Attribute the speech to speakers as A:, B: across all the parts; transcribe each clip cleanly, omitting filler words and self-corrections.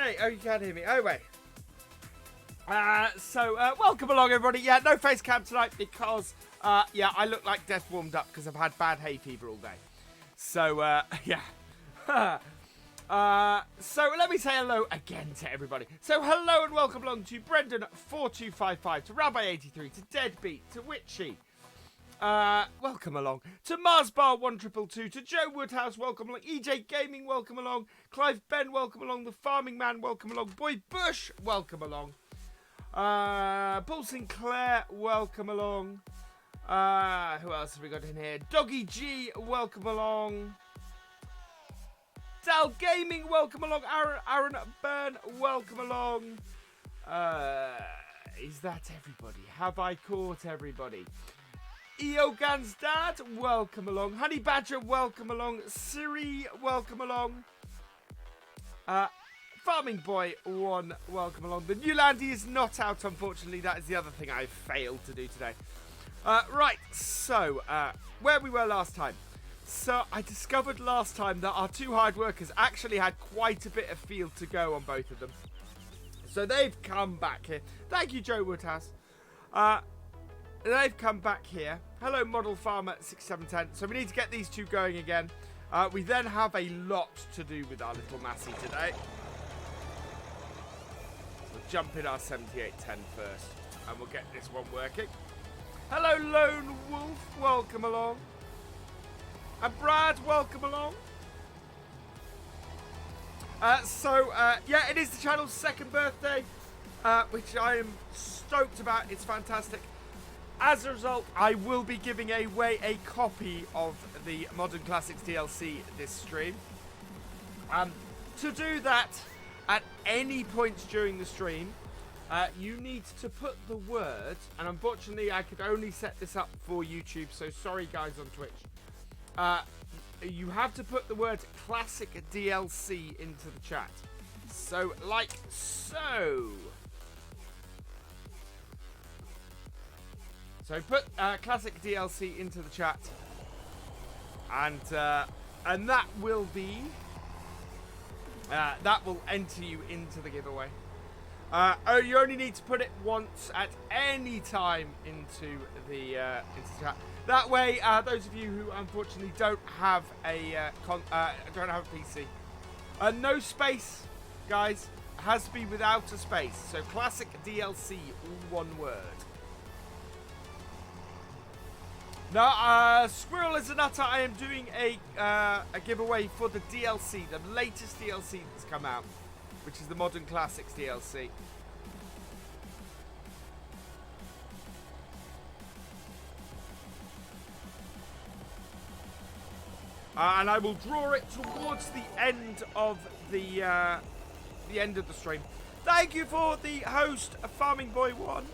A: Hey, oh, you can't hear me. Oh, wait. Welcome along, everybody. Yeah, no face cam tonight because, yeah, I look like death warmed up because I've had bad hay fever all day. So, yeah. So let me say hello again to everybody. So hello and welcome along to Brendan4255, to Rabbi83, to Deadbeat, to Witchy. Welcome along to Marsbar1222, to Joe Woodhouse, welcome along, EJ Gaming, welcome along, Clive Ben, welcome along, the Farming Man, welcome along, Boy Bush, welcome along, Paul Sinclair, welcome along, who else have we got in here, Doggy G, welcome along, Dal Gaming, welcome along, Aaron Byrne, welcome along, is that everybody? Have I caught everybody? Eogan's dad, welcome along. Honey Badger, welcome along. Siri, welcome along. Farming Boy 1, welcome along. The New Landy is not out, unfortunately. That is the other thing I failed to do today. Right, so, where we were last time. So, I discovered last time that our two hired workers actually had quite a bit of field to go on both of them. So, they've come back here. Thank you, Joe Woodhouse. They've come back here. Hello, Model Farmer 6710. So we need to get these two going again. We then have a lot to do with our little Massey today. We'll jump in our 7810 first, and we'll get this one working. Hello, Lone Wolf. Welcome along. And Brad, welcome along. Yeah, it is the channel's second birthday, which I am stoked about. It's fantastic. As a result, I will be giving away a copy of the Modern Classics DLC this stream. To do that, at any point during the stream, you need to put the word, and unfortunately I could only set this up for YouTube, so sorry guys on Twitch. You have to put the word Classic DLC into the chat. So, like so. So put Classic DLC into the chat, and that will be that will enter you into the giveaway. Oh, you only need to put it once at any time into the chat. That way, those of you who unfortunately don't have a PC, no space, guys, has to be without a space. So Classic DLC, all one word. Now, Squirrel is a nutter. I am doing a giveaway for the DLC, the latest DLC that's come out, which is the Modern Classics DLC. And I will draw it towards the end of the end of the stream. Thank you for the host, Farming Boy 1.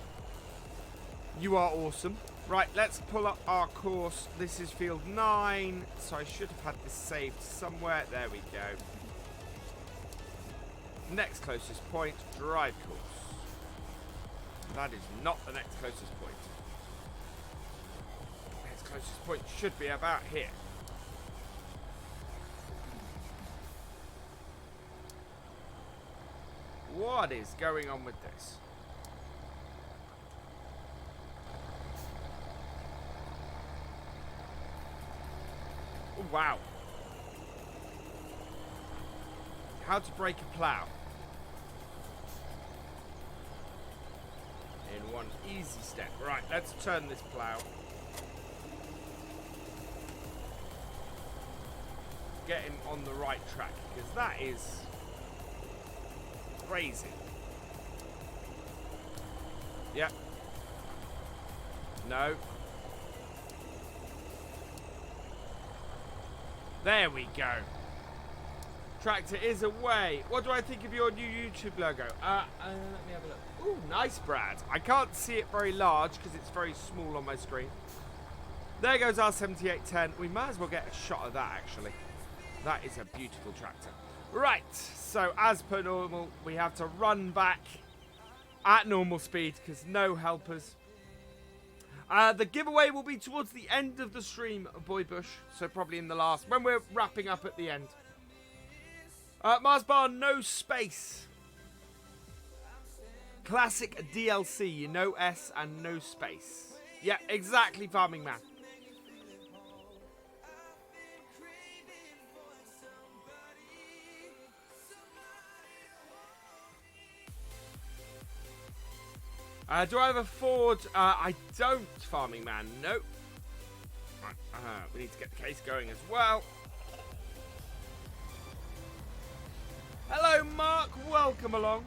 A: You are awesome. Right, let's pull up our course. This is field 9, so I should have had this saved somewhere. There we go. Next closest point, drive course. That is not the next closest point. Next closest point should be about here. What is going on with this? Oh, wow. How to break a plough. In one easy step. Right, let's turn this plough. Get him on the right track, because that is crazy. Yep. No. There we go. Tractor is away. What do I think of your new YouTube logo? Let me have a look. Ooh, nice, Brad. I can't see it very large because it's very small on my screen. There goes our 7810. We might as well get a shot of that, actually. That is a beautiful tractor. Right, so as per normal, we have to run back at normal speed because no helpers. The giveaway will be towards the end of the stream, Boy Bush. So probably in the last, when we're wrapping up at the end. Mars Bar, no space. Classic DLC, no S and no space. Yeah, exactly, Farming Man. Do I have a Ford? I don't, Farming Man. Nope. Right, we need to get the case going as well. Hello, Marc. Welcome along.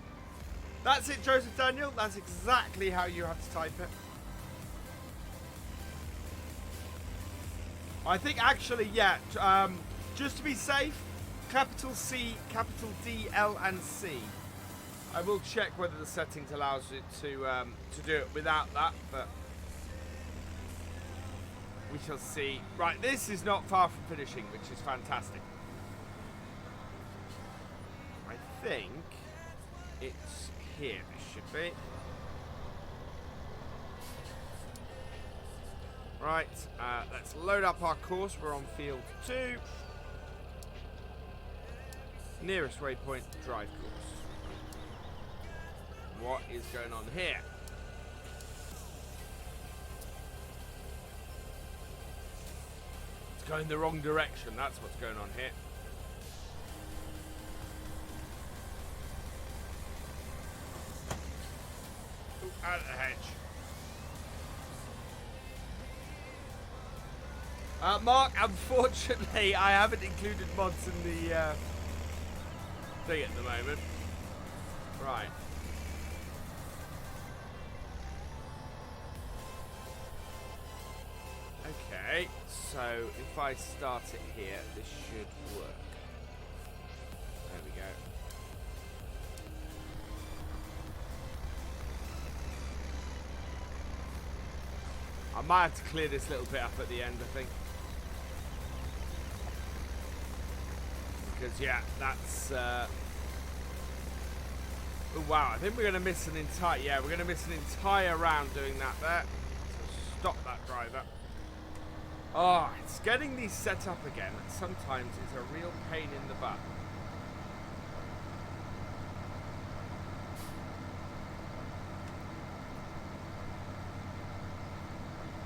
A: That's it, Joseph Daniel. That's exactly how you have to type it. I think actually, yeah. Just to be safe, capital C, capital D, L, and C. I will check whether the settings allows it to do it without that, but we shall see. Right, this is not far from finishing, which is fantastic. I think it's here. This should be. Right, let's load up our course. We're on field 2. Nearest waypoint, drive course. What is going on here? It's going the wrong direction. That's what's going on here. Ooh, out of the hedge. Marc, unfortunately, I haven't included mods in the thing at the moment. Right. Okay, so if I start it here, this should work. There we go. I might have to clear this little bit up at the end, I think. Because, yeah, that's... Oh, wow, I think we're going to miss an entire... Yeah, we're going to miss an entire round doing that there. So stop that driver. Oh, it's getting these set up again. Sometimes it's a real pain in the butt.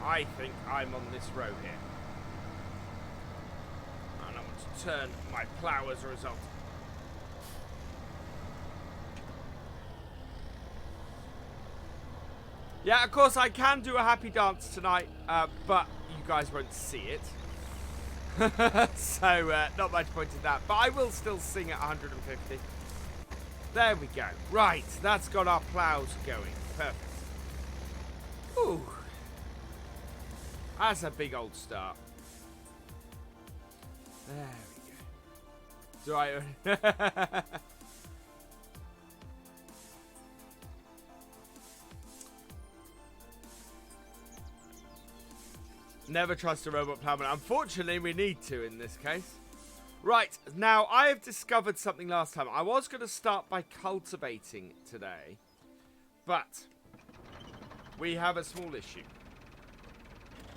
A: I think I'm on this row here. And I want to turn my plough as a result. Yeah, of course I can do a happy dance tonight, but you guys won't see it. So, not much point in that. But I will still sing at 150. There we go. Right, that's got our ploughs going. Perfect. Ooh. That's a big old start. There we go. Do I... Never trust a robot plowman. Unfortunately, we need to in this case. Right, now I have discovered something last time. I was going to start by cultivating today, but we have a small issue.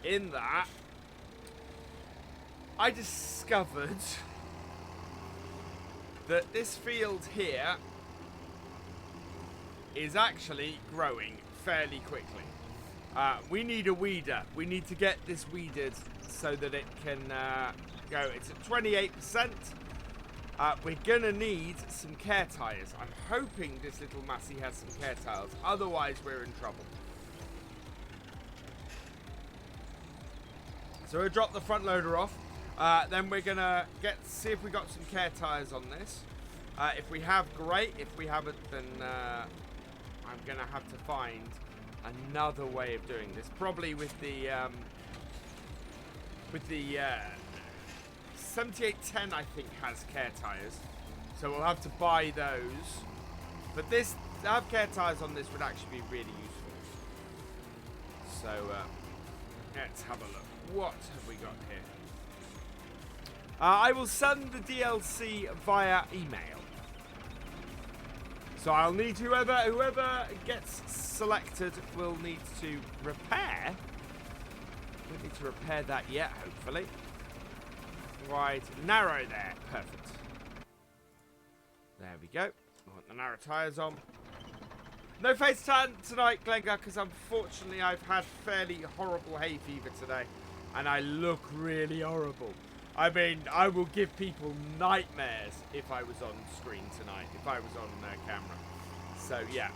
A: In that, I discovered that this field here is actually growing fairly quickly. We need a weeder. We need to get this weeded so that it can go. It's at 28%. We're going to need some care tires. I'm hoping this little Massey has some care tires. Otherwise, we're in trouble. So we'll drop the front loader off. Then we're going to see if we got some care tires on this. If we have, great. If we haven't, then I'm going to have to find another way of doing this, probably with the 7810 I think has care tires, so we'll have to buy those. But this, to have care tires on this would actually be really useful. So let's have a look. What have we got here? I will send the DLC via email. So I'll need whoever gets selected will need to repair. Don't need to repair that yet, hopefully. Right, narrow there. Perfect. There we go. I want the narrow tyres on. No FaceTime tonight, Glengar, because unfortunately I've had fairly horrible hay fever today. And I look really horrible. I mean, I will give people nightmares if I was on screen tonight, if I was on camera. So, yeah.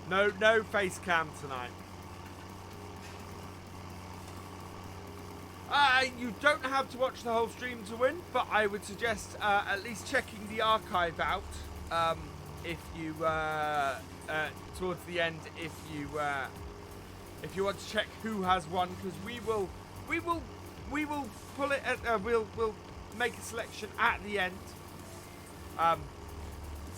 A: No face cam tonight. You don't have to watch the whole stream to win, but I would suggest at least checking the archive out if you towards the end, if you want to check who has won, because we will pull it. We'll make a selection at the end.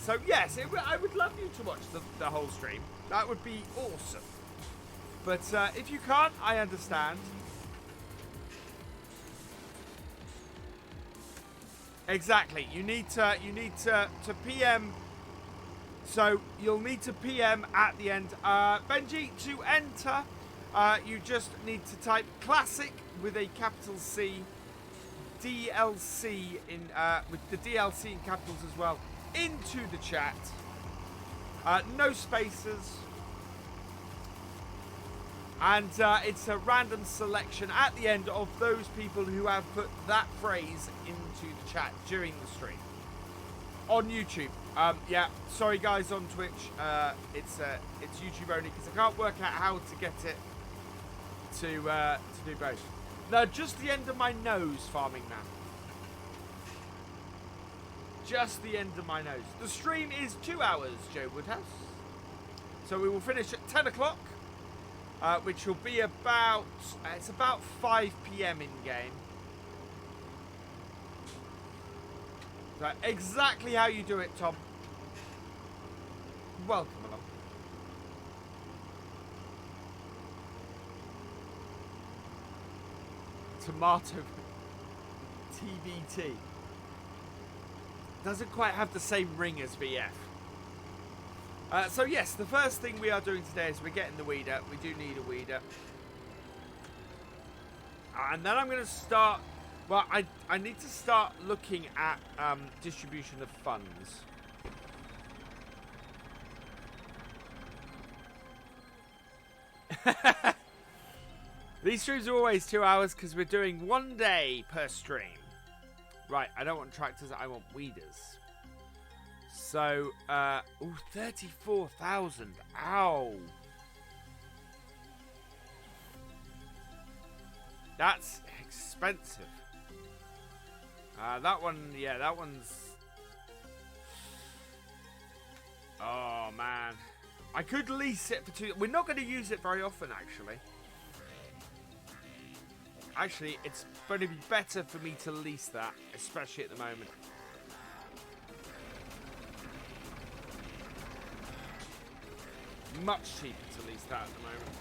A: So yes, I would love you to watch the whole stream. That would be awesome. But if you can't, I understand. Exactly. You need to PM. So you'll need to PM at the end. Benji, to enter, you just need to type classic with a capital C, DLC in with the DLC in capitals as well into the chat. No spaces. And it's a random selection at the end of those people who have put that phrase into the chat during the stream. On YouTube. Yeah, sorry guys on Twitch. It's YouTube only because I can't work out how to get it to do both. No, just the end of my nose, Farming Man. Just the end of my nose. The stream is 2 hours, Joe Woodhouse. So we will finish at 10 o'clock. Which will be about, it's about 5 PM in game. So exactly how you do it, Tom. Welcome along. Tomato TBT. Doesn't quite have the same ring as VF. So yes, the first thing we are doing today is we're getting the weeder. We do need a weeder. And then I'm going to start... Well, I need to start looking at distribution of funds. These streams are always 2 hours because we're doing 1 day per stream. Right, I don't want tractors, I want weeders. So, ooh, 34,000. Ow. That's expensive. That one, yeah, that one's... Oh, man. I could lease it for 2... We're not going to use it very often, actually. Actually, it's going to be better for me to lease that, especially at the moment. Much cheaper to lease that at the moment.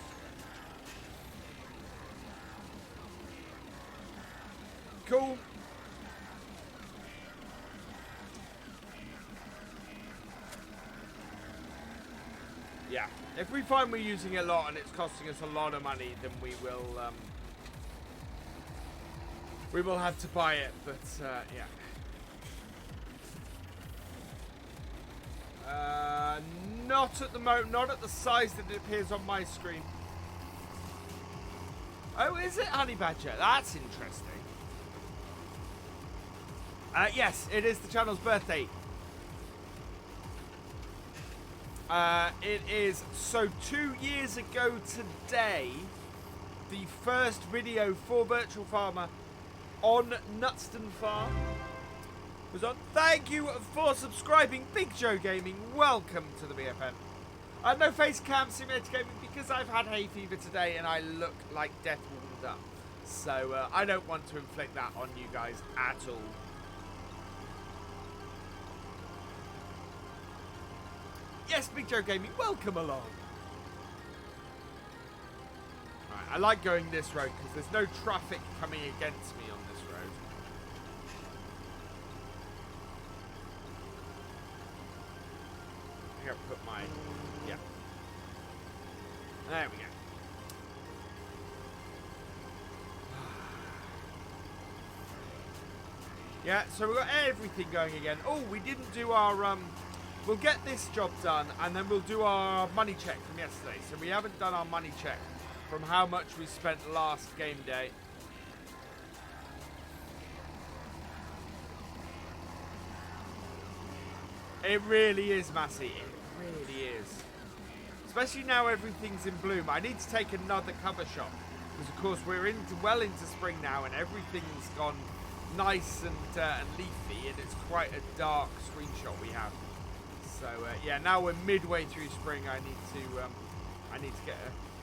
A: Cool. Yeah. If we find we're using it a lot and it's costing us a lot of money, then we will have to buy it. But yeah. Not at the moment, not at the size that it appears on my screen. Oh, is it Honey Badger? That's interesting. Yes, it is the channel's birthday. It is, so 2 years ago today, the first video for Virtual Farmer on Nutston Farm was on. Thank you for subscribing, Big Joe Gaming. Welcome to the BFN. No face cam Simulator Gaming because I've had hay fever today and I look like death warmed up. So I don't want to inflict that on you guys at all. Yes, Big Joe Gaming, welcome along. Right, I like going this road because there's no traffic coming against me on this road. I think I'll put my... Yeah. There we go. Yeah, so we've got everything going again. Oh, we didn't do our we'll get this job done, and then we'll do our money check from yesterday. So we haven't done our money check from how much we spent last game day. It really is, Massey. It really is. Especially now everything's in bloom. I need to take another cover shot. Because, of course, we're well into spring now, and everything's gone nice and leafy, and it's quite a dark screenshot we have. So, yeah, now we're midway through spring. I need to get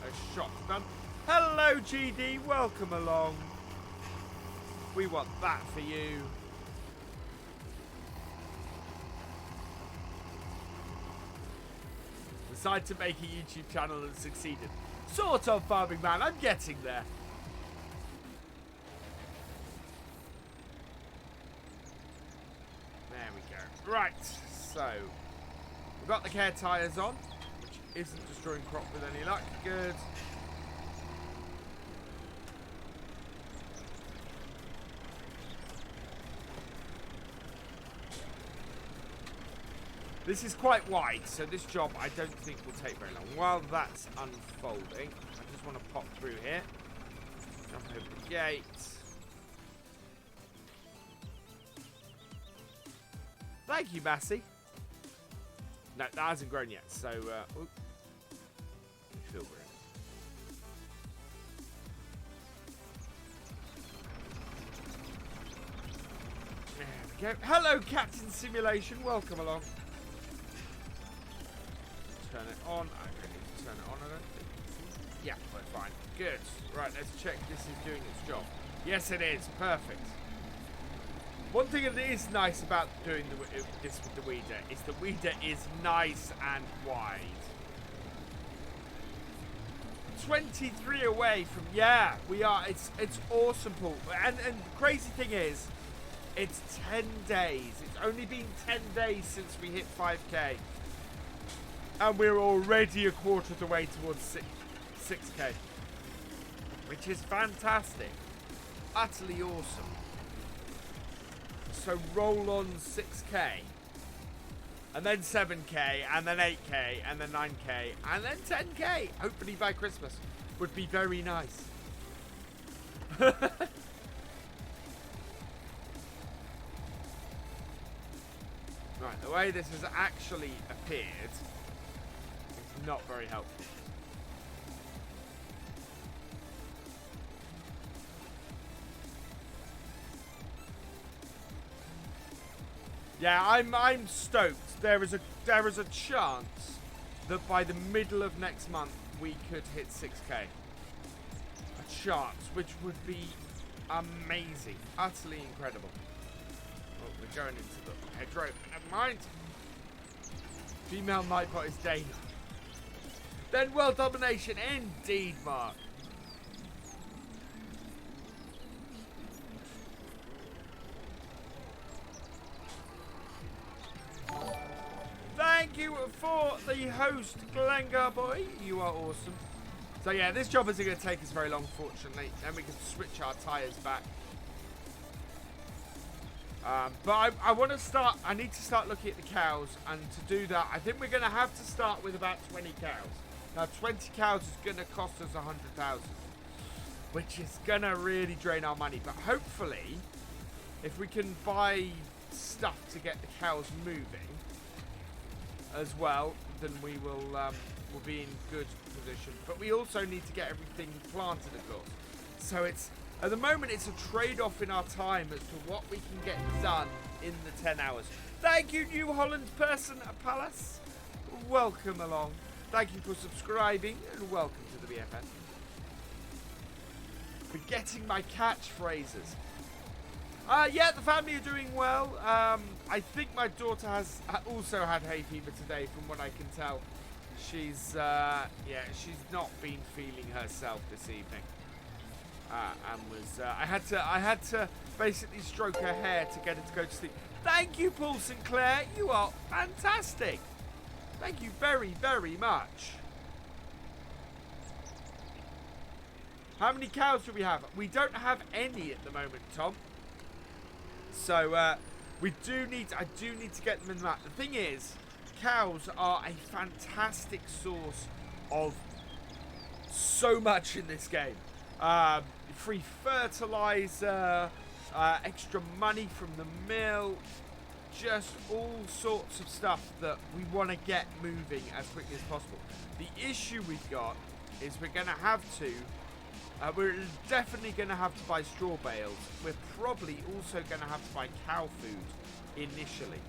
A: a shot done. Hello, GD. Welcome along. We want that for you. Decided to make a YouTube channel and succeeded. Sort of, Farming Man. I'm getting there. There we go. Right. So, we've got the care tyres on, which isn't destroying crop with any luck. Good. This is quite wide, so this job I don't think will take very long. While that's unfolding, I just want to pop through here. Jump over the gate. Thank you, Massey. No, that hasn't grown yet, so... Ooh. Fill room. There we go. Hello, Captain Simulation. Welcome along. Turn it on. I don't need to turn it on, I don't think. Yeah, we're fine. Good. Right, let's check this is doing its job. Yes, it is. Perfect. One thing that is nice about doing this with the weeder is the weeder is nice and wide. 23 away from... Yeah, we are. It's awesome, Paul. And the crazy thing is, it's 10 days. It's only been 10 days since we hit 5k. And we're already a quarter of the way towards 6k. Which is fantastic. Utterly awesome. So roll on 6k. And then 7k. And then 8k. And then 9k. And then 10k. Hopefully by Christmas. Would be very nice. Right, the way this has actually appeared... not very helpful. Yeah, I'm stoked. There is a chance that by the middle of next month we could hit 6k. A chance, which would be amazing, utterly incredible. Oh, we're going into the hedgerow. Never mind. Female Nightbot is Dana. Then world domination, indeed, Mark. Thank you for the host, Glengar boy. You are awesome. So yeah, this job isn't going to take us very long, fortunately. Then we can switch our tyres back. But I want to start. I need to start looking at the cows, and to do that, I think we're going to have to start with about 20 cows. Now, 20 cows is going to cost us 100,000, which is going to really drain our money. But hopefully, if we can buy stuff to get the cows moving as well, then we will be in good position. But we also need to get everything planted, of course. So it's at the moment it's a trade-off in our time as to what we can get done in the 10 hours. Thank you, New Holland person, Palace. Welcome along. Thank you for subscribing and welcome to the BFN. Forgetting my catchphrases. Yeah, the family are doing well. I think my daughter has also had hay fever today, from what I can tell. She's she's not been feeling herself this evening, and was I had to basically stroke her hair to get her to go to sleep. Thank you, Paul Sinclair. You are fantastic. Thank you very, very much. How many cows do we have? We don't have any at the moment, Tom. So I do need to get them in that. The thing is, cows are a fantastic source of so much in this game. Free fertilizer, extra money from the mill, just all sorts of stuff that we want to get moving as quickly as possible. The issue we've got is we're going to have to, we're definitely going to have to buy straw bales. We're probably also going to have to buy cow food initially.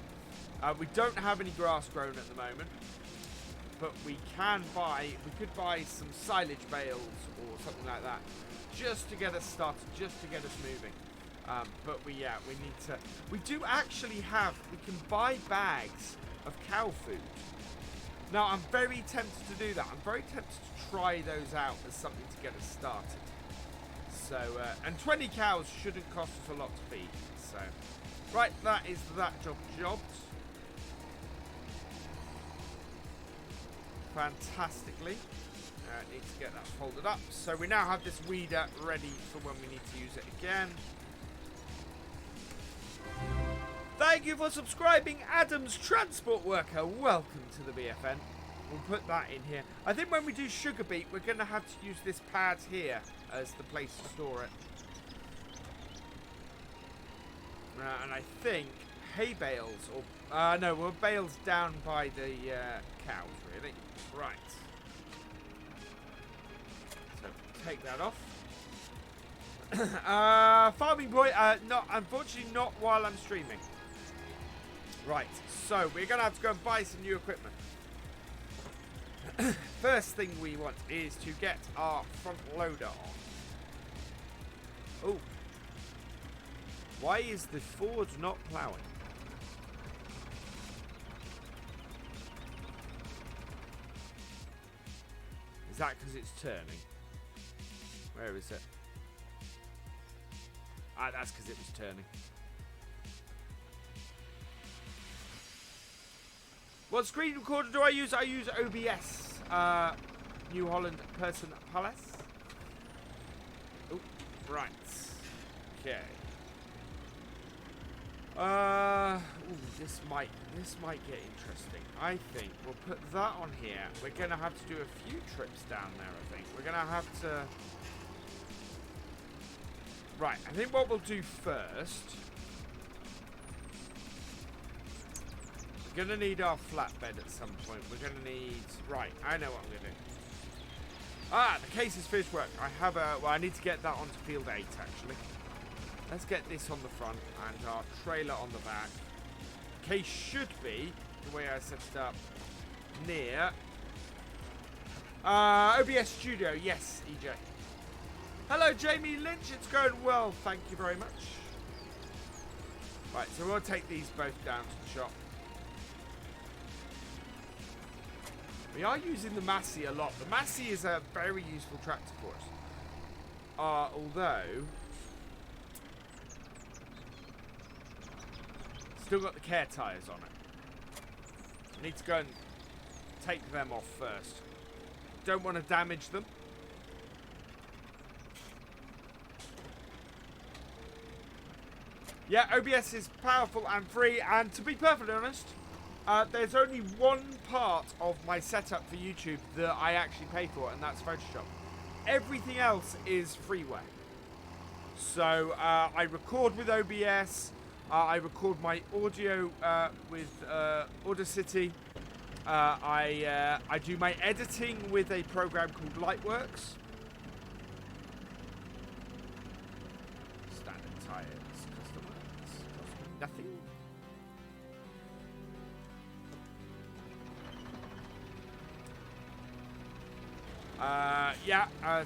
A: We don't have any grass grown at the moment, but we could buy some silage bales or something like that, just to get us started, just to get us moving. But we need to, we do actually have, we can buy bags of cow food. Now, I'm very tempted to do that. I'm very tempted to try those out as something to get us started. So, and 20 cows shouldn't cost us a lot to feed. So, right, that is that jobbed. Fantastically. Need to get that folded up. So we now have this weeder ready for when we need to use it again. Thank you for subscribing, Adam's Transport Worker. Welcome to the BFN. We'll put that in here. I think when we do sugar beet, we're going to have to use this pad here as the place to store it. And I think hay bales, or no, well, bales down by the cows, really. Right. So take that off. Farming boy, unfortunately not while I'm streaming. Right, so we're going to have to go and buy some new equipment. First thing we want is to get our front loader on. Oh. Why is the Ford not ploughing? Is that because it's turning? Where is it? Ah, that's because it was turning. What screen recorder do I use? I use OBS. New Holland Person Palace. Oh, right. Okay. Ooh, this might get interesting. I think we'll put that on here. We're gonna have to do a few trips down there. I think we're gonna have to. Right. I think what we'll do first. We're gonna need our flatbed at some point. We're gonna need. Right. I know what I'm gonna do. Ah, the case is finished work. I have a. Well, I need to get that onto field 8 actually. Let's get this on the front and our trailer on the back. Case should be, the way I set it up, near OBS Studio. Yes, EJ. Hello, Jamie Lynch. It's going well. Thank you very much. Right, so we'll take these both down to the shop. We are using the Massey a lot. The Massey is a very useful tractor for us. Although... still got the care tyres on it. Need to go and take them off first. Don't want to damage them. Yeah, OBS is powerful and free, and to be perfectly honest, there's only one part of my setup for YouTube that I actually pay for, and that's Photoshop. Everything else is freeware. So I record with OBS. I record my audio with Audacity. I do my editing with a program called Lightworks. Standard tires, customers, nothing.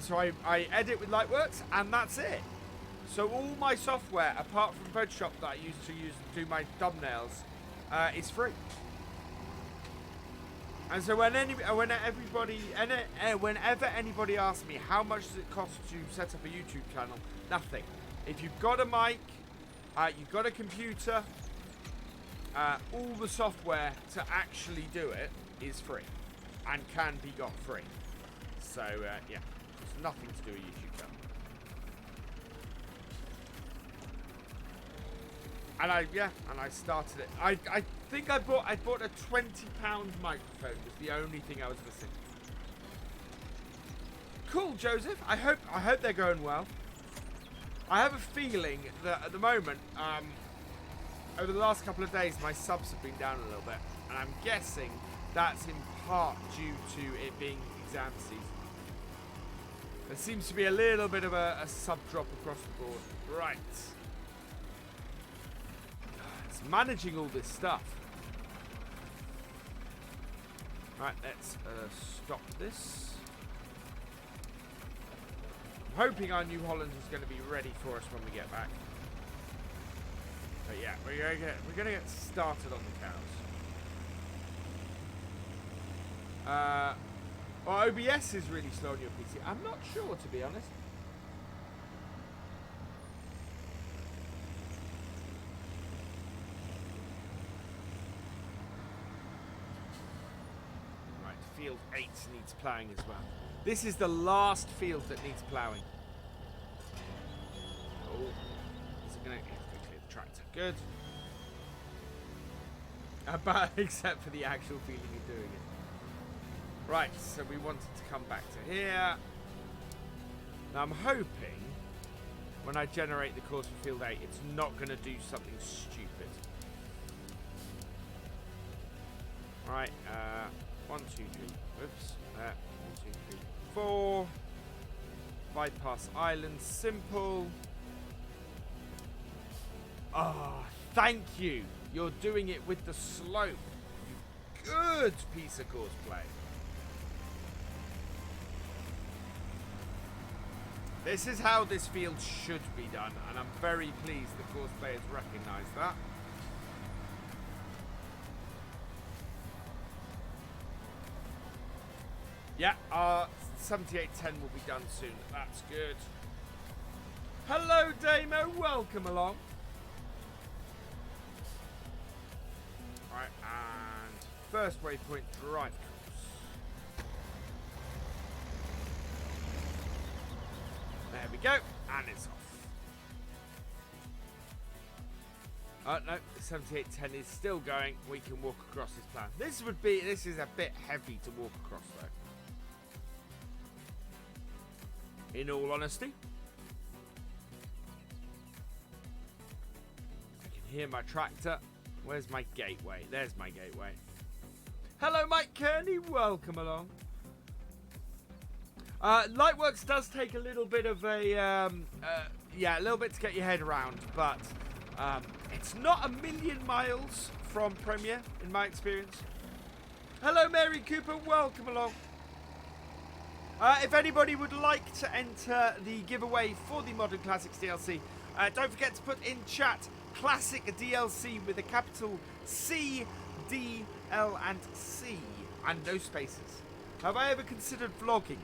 A: So I edit with Lightworks, and that's it. So all my software, apart from Photoshop that I used to do my thumbnails, is free. And so whenever anybody asks me how much does it cost to set up a YouTube channel, nothing. If you've got a mic, you've got a computer, all the software to actually do it is free and can be got free. So yeah, it's nothing to do with YouTube channel. And I started it. I think I bought a £20 microphone. Was the only thing I was missing. Cool, Joseph. I hope they're going well. I have a feeling that at the moment, over the last couple of days, my subs have been down a little bit, and I'm guessing that's in part due to it being exam season. There seems to be a little bit of a sub drop across the board. Right. It's managing all this stuff. Right, let's stop this. I'm hoping our New Holland is going to be ready for us when we get back. But yeah, we're gonna get started on the cows. Well, OBS is really slow on your PC. I'm not sure, to be honest. Right, field 8 needs ploughing as well. This is the last field that needs ploughing. Oh, is it going to clear the tractor? Good. Except for the actual feeling of doing it. Right, so we wanted to come back to here. Now I'm hoping when I generate the course for field 8, it's not going to do something stupid. Right, 1, 2, 3, oops, 1, 2, 3, 4. Bypass island, simple. Ah, thank you. You're doing it with the slope. You good piece of course play. This is how this field should be done, and I'm very pleased the course players recognise that. Yeah, our 7810 will be done soon. That's good. Hello, Damo. Welcome along. Right, and first waypoint drive course. There we go, and it's off. No, 7810 is still going. We can walk across this plan. This is a bit heavy to walk across though. In all honesty. I can hear my tractor. Where's my gateway? There's my gateway. Hello, Mike Kearney. Welcome along. Lightworks does take a little bit of a, a little bit to get your head around, but it's not a million miles from Premiere, in my experience. Hello, Mary Cooper. Welcome along. If anybody would like to enter the giveaway for the Modern Classics DLC, don't forget to put in chat Classic DLC with a capital C, D, L, and C, and no spaces. Have I ever considered vlogging?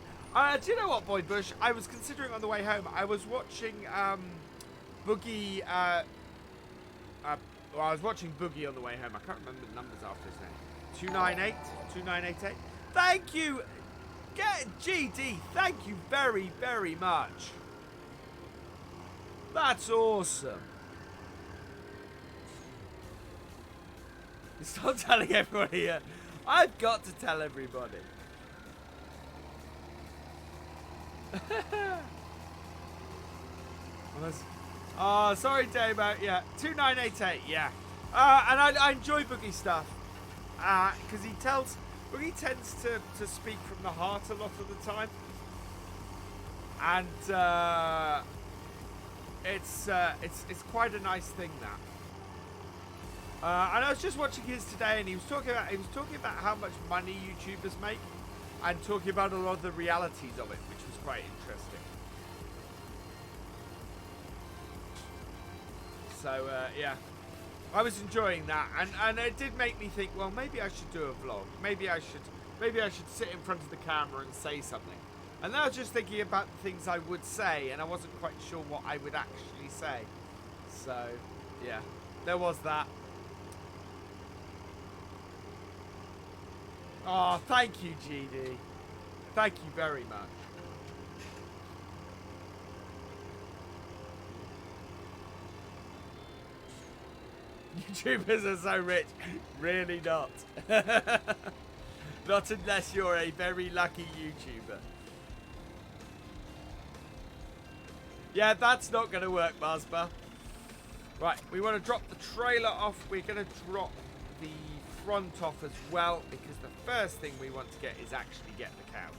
A: Do you know what, Boyd Bush? I was considering on the way home. I was watching Boogie. Well, I was watching Boogie on the way home. I can't remember the numbers after his name. 298, 2988. Thank you, GD. Thank you very, very much. That's awesome. Stop telling everybody here. I've got to tell everybody. Oh, sorry, Damo. Yeah, 2988. Yeah, and I enjoy Boogie stuff because Boogie tends to speak from the heart a lot of the time, and it's quite a nice thing that. And I was just watching his today, and he was talking about how much money YouTubers make, and talking about a lot of the realities of it, which was quite interesting. So yeah, I was enjoying that, and it did make me think, well, maybe I should do a vlog. Maybe I should sit in front of the camera and say something. And then I was just thinking about the things I would say, and I wasn't quite sure what I would actually say. So yeah, there was that. Oh, thank you, GD. Thank you very much. YouTubers are so rich. Really not. Not unless you're a very lucky YouTuber. Yeah, that's not going to work, Mazba. Right, we want to drop the trailer off. We're going to drop the front off as well, because the first thing we want to get is actually get the cows.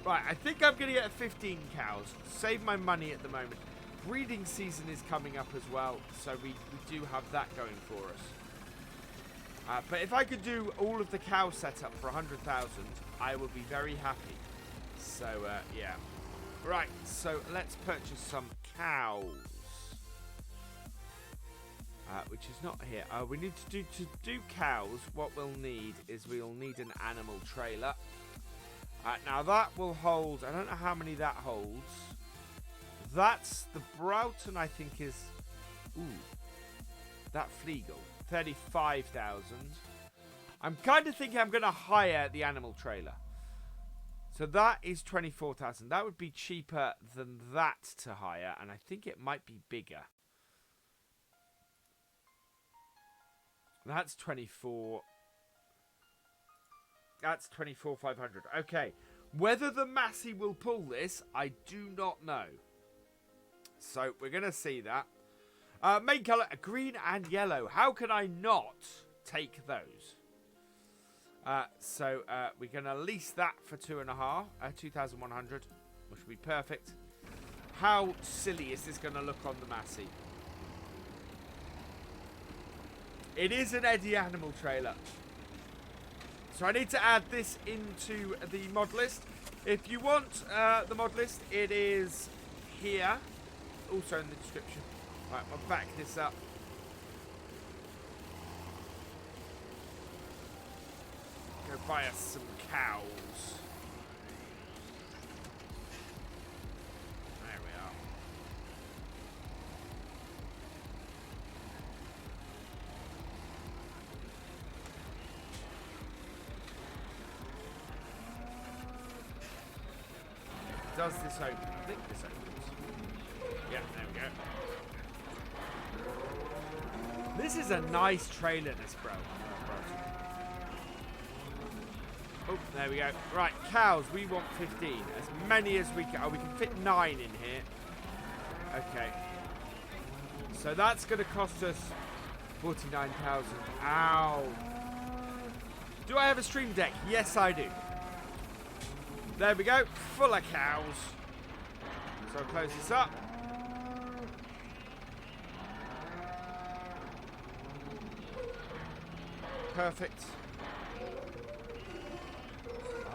A: Right, I think I'm going to get 15 cows. Save my money at the moment. Breeding season is coming up as well, so we do have that going for us. But if I could do all of the cow setup for 100,000, I will be very happy. So, yeah. Right, so let's purchase some cows. Which is not here. We need to do cows. What we'll need is we'll need an animal trailer. Now that will hold. I don't know how many that holds. That's the Broughton. I think is. Ooh, that Fleagle 35,000. I'm kind of thinking I'm going to hire the animal trailer. So that is 24,000. That would be cheaper than that to hire, and I think it might be bigger. That's 24. That's 24,500. Okay. Whether the Massey will pull this, I do not know. So we're going to see that. Main colour, green and yellow. How can I not take those? So we're going to lease that for 2,100, which would be perfect. How silly is this going to look on the Massey? It is an Eddie animal trailer. So I need to add this into the mod list. If you want the mod list, it is here. Also in the description. Right, I'll back this up. Go buy us some cows. There we are. Does this open? I think this opens. Yeah, there we go. This is a nice trailer, this bro. Oh, there we go. Right, cows, we want 15. As many as we can. Oh, we can fit 9 in here. Okay. So that's going to cost us 49,000. Ow. Do I have a stream deck? Yes, I do. There we go. Full of cows. So I'll close this up. Perfect.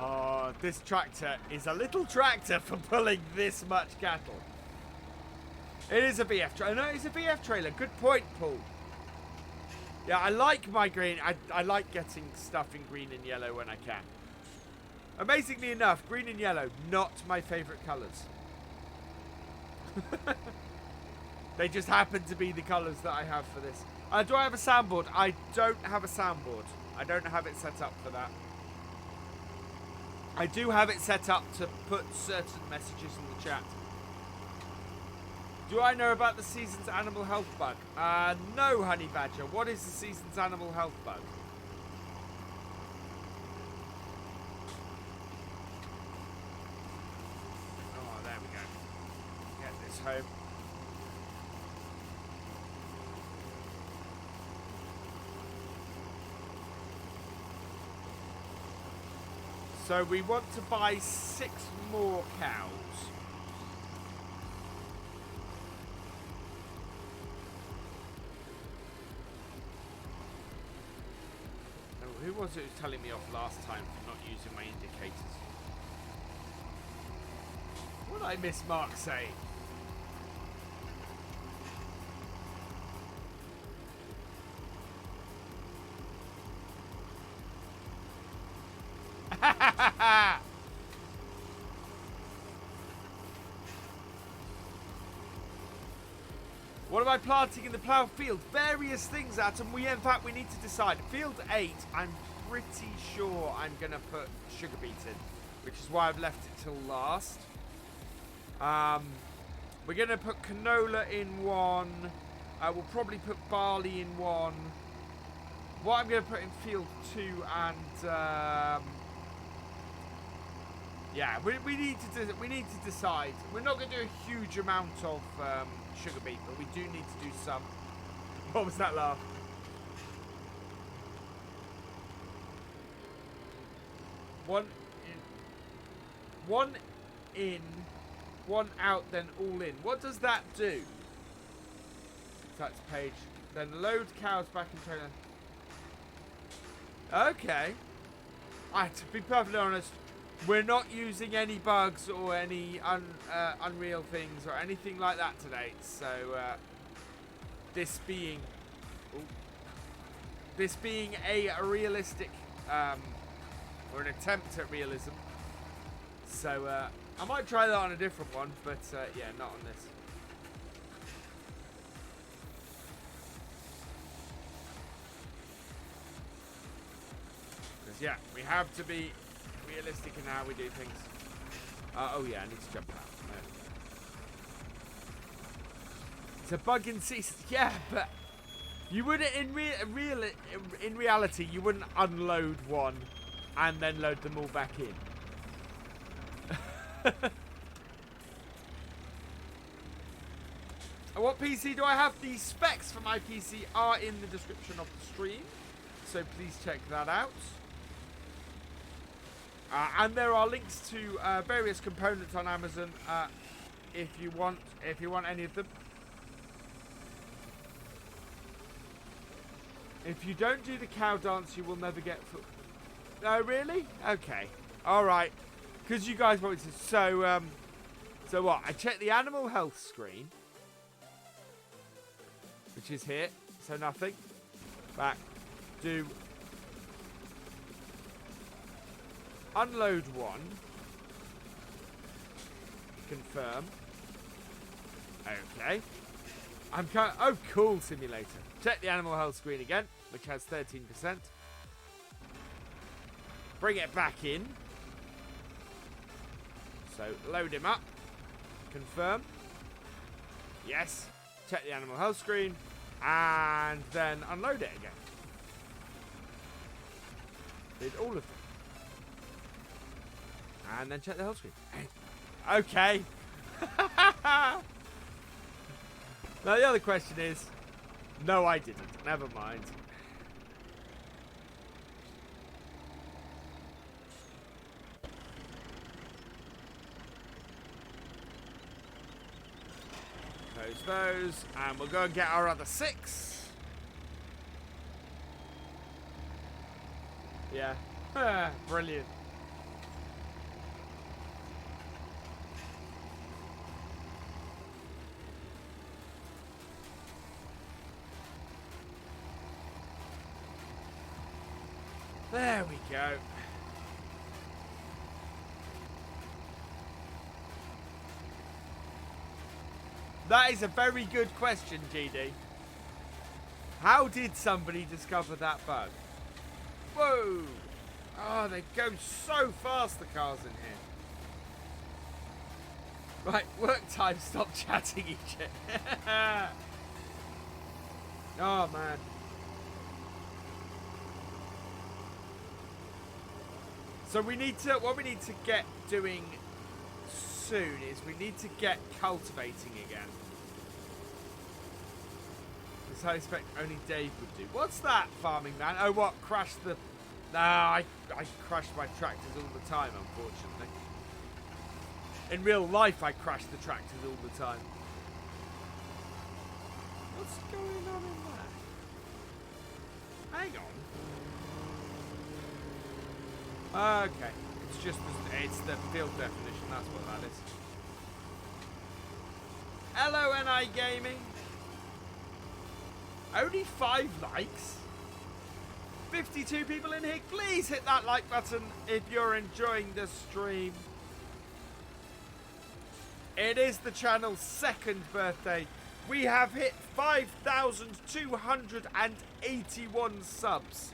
A: Oh, this tractor is a little tractor for pulling this much cattle. It is a BF trailer. No, it's a BF trailer. Good point, Paul. Yeah, I like my green. I like getting stuff in green and yellow when I can. Amazingly enough, green and yellow, not my favourite colours. They just happen to be the colours that I have for this. Do I have a soundboard? I don't have a soundboard. I don't have it set up for that. I do have it set up to put certain messages in the chat. Do I know about the season's animal health bug? No, Honey Badger. What is the season's animal health bug? Oh, there we go. Get this home. So we want to buy 6 more cows. Oh, who was it who was telling me off last time for not using my indicators? What did I miss Marc say? What am I planting in the plough field? Various things, Atom. In fact, we need to decide. Field 8, I'm pretty sure I'm going to put sugar beet in, which is why I've left it till last. We're going to put canola in one. We'll probably put barley in one. What I'm going to put in field 2 and yeah, we need to decide. We're not going to do a huge amount of sugar beet, but we do need to do some. What was that laugh? One in, one out, then all in. What does that do? That's page. Then load cows back in trailer. Okay. To be perfectly honest, we're not using any bugs or any unreal things or anything like that today. So this being a realistic or an attempt at realism. So I might try that on a different one, but yeah, not on this. Because yeah, we have to be realistic in how we do things. Oh yeah, I need to jump out. No. It's a bug in season. Yeah, but you wouldn't in reality you wouldn't unload one and then load them all back in. What PC do I have? The specs for my PC are in the description of the stream, so please check that out. And there are links to various components on Amazon if you want any of them. If you don't do the cow dance, you will never get food. Oh, really? Okay. All right. Because you guys want to. So what? I checked the animal health screen, which is here. So nothing. Back. Do. Unload one. Confirm. Okay. I'm kind of, oh, cool simulator. Check the animal health screen again, which has 13%. Bring it back in. So load him up. Confirm. Yes. Check the animal health screen. And then unload it again. Did all of them. And then check the health screen. Okay. Now the other question is, no, I didn't. Never mind. Close those, and we'll go and get our other 6. Yeah. Brilliant. There we go. That is a very good question, GD. How did somebody discover that bug? Whoa! Oh, they go so fast, the cars in here. Right, work time, stop chatting each other. Oh, man. So we need to, what we need to get doing soon is we need to get cultivating again. Because I expect only Dave would do. What's that, farming man? Oh, what? Crash the... Nah, I crash my tractors all the time, unfortunately. In real life, I crash the tractors all the time. What's going on in there? Hang on. Okay. It's just it's the field definition, that's what that is. Hello, NI Gaming. Only 5 likes. 52 people in here. Please hit that like button if you're enjoying the stream. It is the channel's 2nd birthday. We have hit 5,281 subs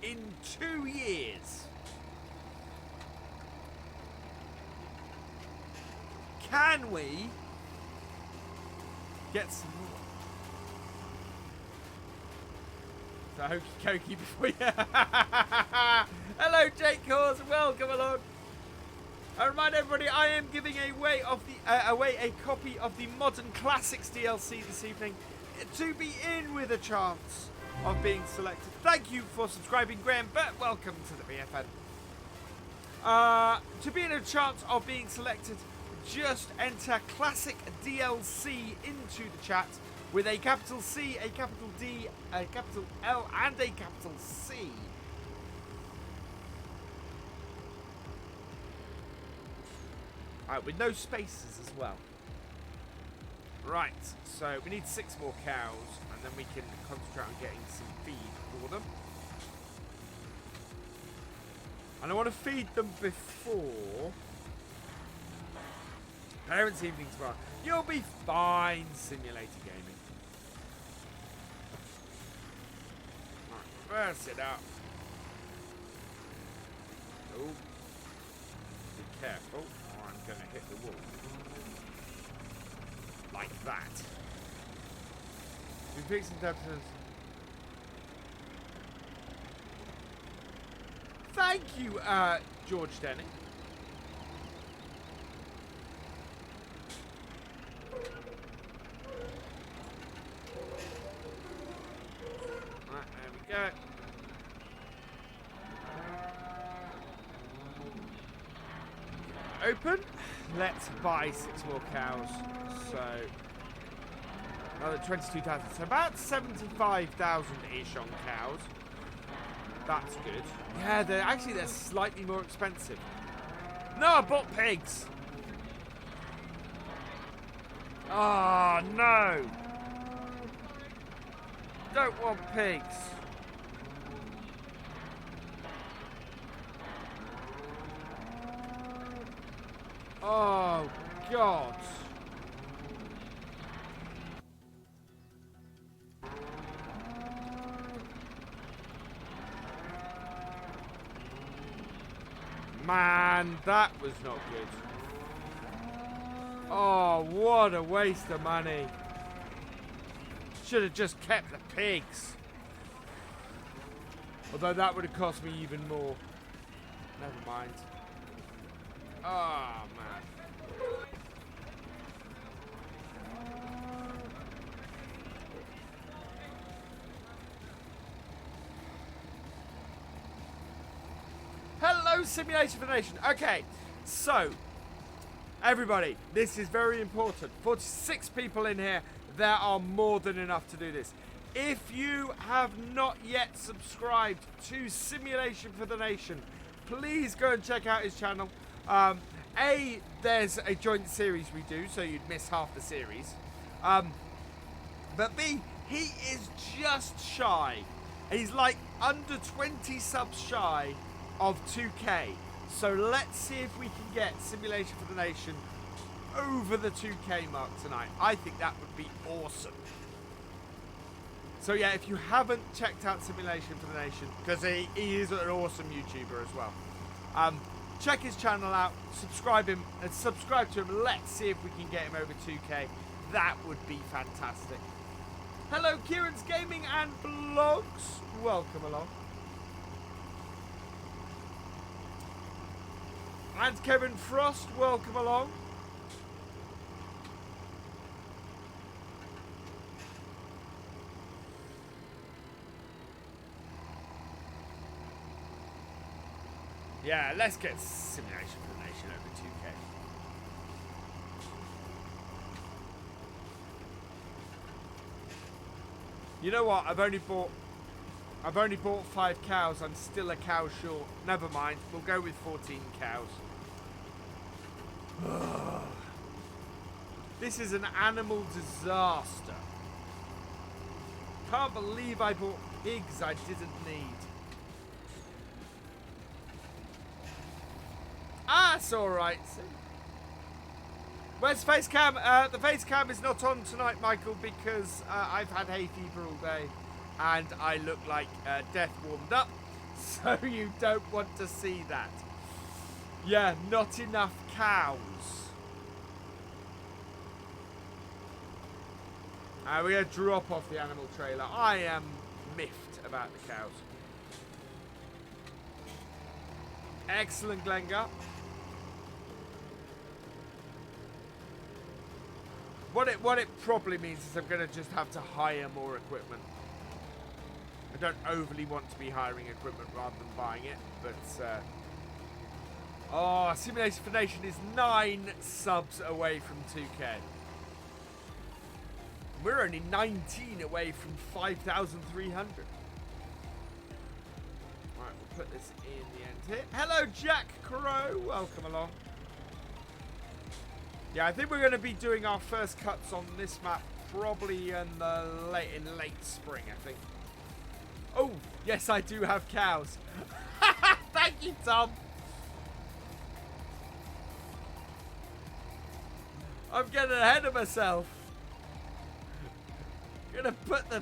A: in 2 years. Can we get some more? the hokey cokey before you. Hello, Jake Cause. Welcome along. I remind everybody, I am giving away a copy of the Modern Classics DLC this evening to be in with a chance of being selected. Thank you for subscribing, Graham, but welcome to the BFN. To be in a chance of being selected, just enter Classic DLC into the chat with a capital C, a capital D, a capital L, and a capital C. Alright, with no spaces as well. Right, so we need 6 more cows, and then we can concentrate on getting some feed for them. And I want to feed them before parents' evening tomorrow. You'll be fine, Simulator Gaming. Right, reverse it up. Oh, be careful, or I'm going to hit the wall. Like that. We fixing temperatures. Thank you, George Denny. Right, there we go. Open. Let's buy 6 more cows. So, another 22,000. So about 75,000-ish on cows. That's good. Yeah, they're slightly more expensive. No, I bought pigs. Oh, no. Don't want pigs. Oh, God. Man, that was not good. Oh, what a waste of money. Should have just kept the pigs. Although that would have cost me even more. Never mind. Oh, man. Hello, Simulation for the Nation. Okay, so, everybody, this is very important. 46 people in here. There are more than enough to do this. If you have not yet subscribed to Simulation for the Nation, please go and check out his channel. A, there's a joint series we do, so you'd miss half the series. But B, he is just shy. He's like under 20 subs shy of 2K. So let's see if we can get Simulation for the Nation over the 2K mark tonight. I think that would be awesome. So yeah, if you haven't checked out Simulation for the Nation, because he is an awesome YouTuber as well. Check his channel out, subscribe to him. Let's see if we can get him over 2K. That would be fantastic. Hello, Kieran's Gaming and Blogs. Welcome along. And Kevin Frost, welcome along. Yeah, let's get Simulation for the Nation over 2K. You know what? I've only bought 5 cows. I'm still a cow short. Never mind. We'll go with 14 cows. This is an animal disaster. Can't believe I bought pigs I didn't need. Ah, it's alright. Where's face cam? The face cam is not on tonight, Michael, because I've had hay fever all day and I look like death warmed up, so you don't want to see that. Yeah, not enough cows. We're going to drop off the animal trailer. I am miffed about the cows. Excellent, Glengar. What it probably means is I'm going to just have to hire more equipment. I don't overly want to be hiring equipment rather than buying it, but oh, Simulation for Nation is 9 subs away from 2K. We're only 19 away from 5,300. Right, we'll put this in the end here. Hello, Jack Crow. Welcome along. Yeah, I think we're going to be doing our first cuts on this map probably in late spring, I think. Oh, yes, I do have cows. Thank you, Tom. I'm getting ahead of myself. I'm going to put the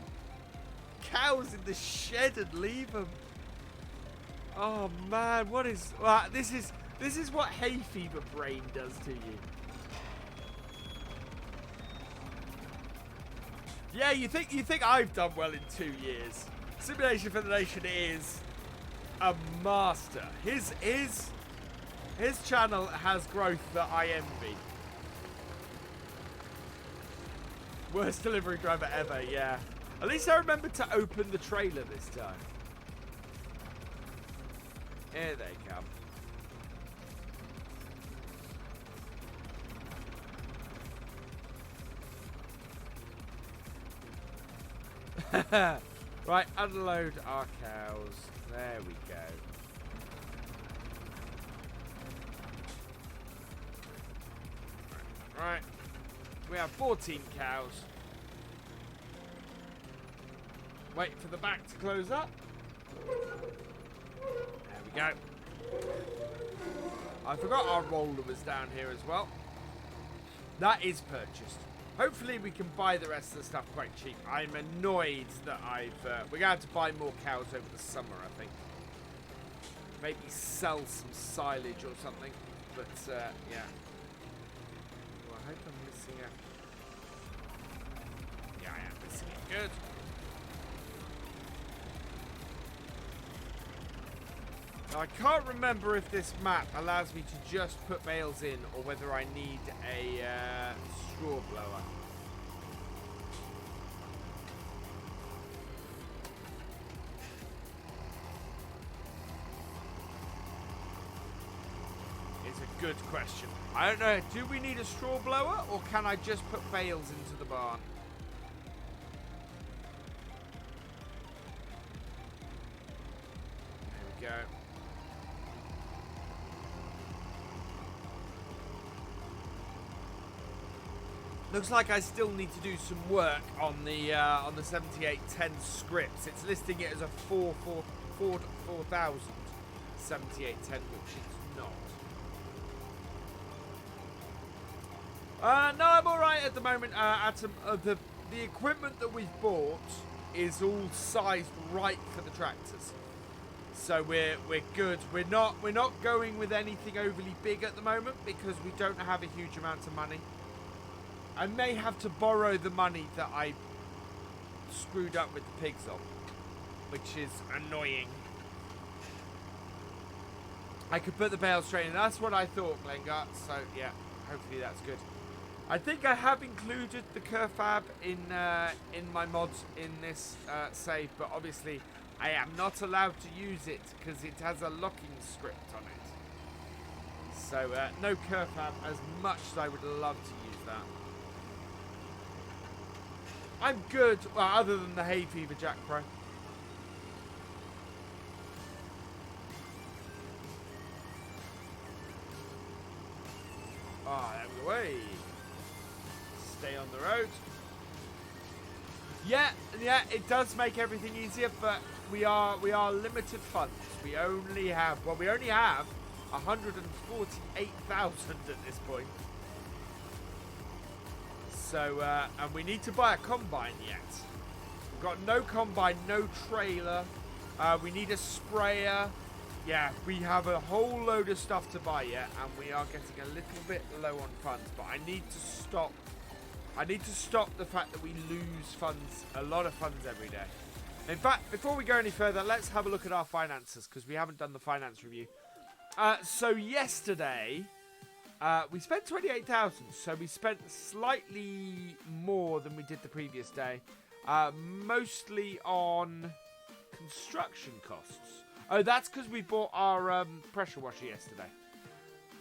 A: cows in the shed and leave them. Oh, man, what is... this is what hay fever brain does to you. Yeah, you think I've done well in 2 years. Simulation for the Nation is a master. His channel has growth that I envy. Worst delivery driver ever, yeah. At least I remembered to open the trailer this time. Here they come. Right, unload our cows. There we go. Right. We have 14 cows. Wait for the back to close up. There we go. I forgot our roller was down here as well. That is purchased. Hopefully we can buy the rest of the stuff quite cheap. I'm annoyed that we're going to have to buy more cows over the summer, I think. Maybe sell some silage or something. But, yeah. Well, I hope I'm missing it. Yeah, I am missing it. Good. Now, I can't remember if this map allows me to just put bales in or whether I need a straw blower. It's a good question. I don't know. Do we need a straw blower or can I just put bales into the barn? There we go. Looks like I still need to do some work on the 7810 scripts. It's listing it as a 4000 7810, which it's not. No, I'm all right at the moment. Atom, the equipment that we've bought is all sized right for the tractors, so we're good. We're not going with anything overly big at the moment because we don't have a huge amount of money. I may have to borrow the money that I screwed up with the pigs on, which is annoying. I could put the bale straight in. That's what I thought, Glengar. So, yeah, hopefully that's good. I think I have included the Kerfab in my mods in this save, but obviously I am not allowed to use it because it has a locking script on it. So, no Kerfab, as much as I would love to use that. I'm good, well, other than the hay fever, Jack Pro. Ah, there we go. Way. Stay on the road. Yeah, it does make everything easier, but we are limited funds. We only have 148,000 at this point. So, and we need to buy a combine yet. We've got no combine, no trailer. We need a sprayer. Yeah, we have a whole load of stuff to buy yet, and we are getting a little bit low on funds. But I need to stop. I need to stop the fact that we lose funds, a lot of funds every day. In fact, before we go any further, let's have a look at our finances, because we haven't done the finance review. So yesterday, we spent 28,000, so we spent slightly more than we did the previous day, mostly on construction costs. Oh, that's because we bought our pressure washer yesterday.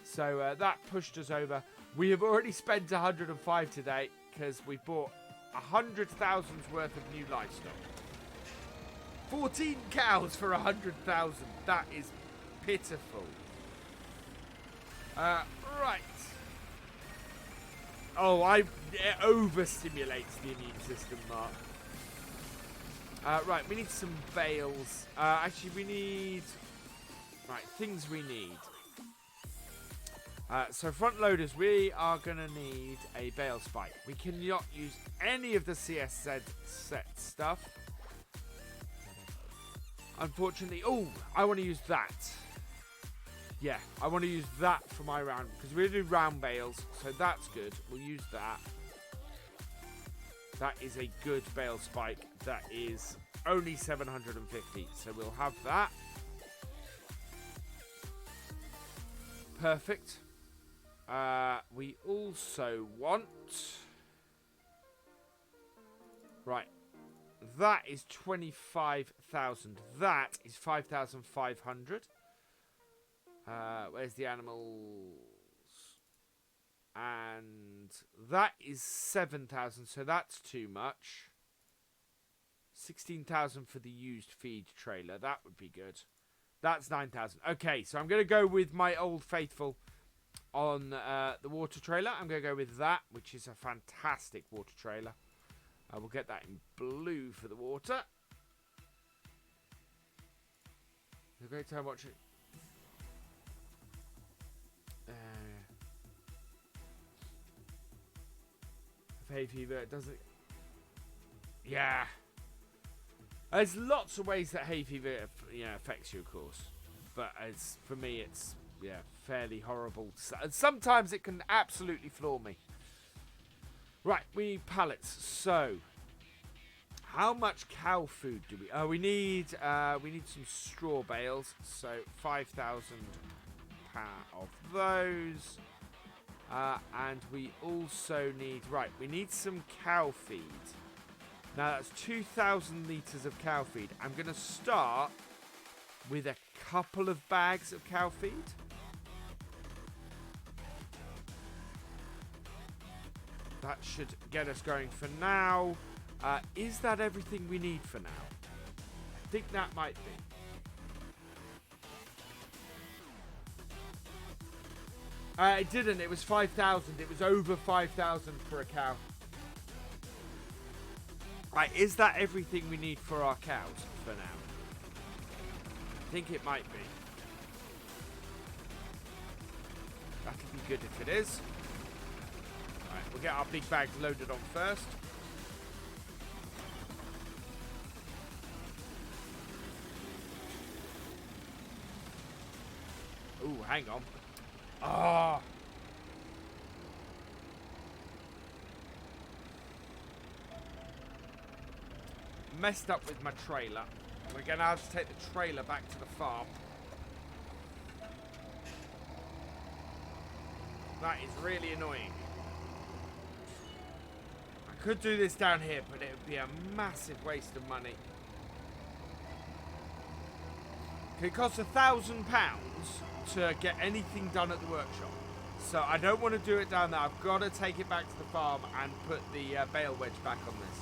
A: So that pushed us over. We have already spent 105 today, because we bought 100,000's worth of new livestock. 14 cows for 100,000. That is pitiful. Right. Oh, it overstimulates the immune system, Mark. Right, we need some bales. Actually, we need... Right, things we need. So front loaders, we are going to need a bale spike. We cannot use any of the CSZ set stuff. Unfortunately, oh, I want to use that. Yeah, I want to use that for my round, because we do round bales, so that's good. We'll use that. That is a good bale spike. That is only 750, so we'll have that. Perfect. We also want... Right. That is 25,000. That is 5,500. Where's the animals? And that is 7,000, so that's too much. 16,000 for the used feed trailer. That would be good. That's 9,000. Okay, so I'm going to go with my old faithful on the water trailer. I'm going to go with that, which is a fantastic water trailer. We'll get that in blue for the water. A great time watching. Hay fever, does it? Yeah. There's lots of ways that hay fever, affects you, of course. But for me, it's fairly horrible. Sometimes it can absolutely floor me. Right, we need pallets. So, how much cow food do we? We need some straw bales. So 5,000 of those. And we also need, we need some cow feed. Now that's 2,000 litres of cow feed. I'm going to start with a couple of bags of cow feed. That should get us going for now. Is that everything we need for now? I think that might be. It didn't. It was 5,000. It was over 5,000 for a cow. Right, is that everything we need for our cows for now? I think it might be. That'll be good if it is. Right, we'll get our big bags loaded on first. Ooh, hang on. Ah. Messed up with my trailer. We're going to have to take the trailer back to the farm. That is really annoying. I could do this down here, but it would be a massive waste of money. It costs £1,000 to get anything done at the workshop. So I don't want to do it down there. I've got to take it back to the farm and put the bale wedge back on this.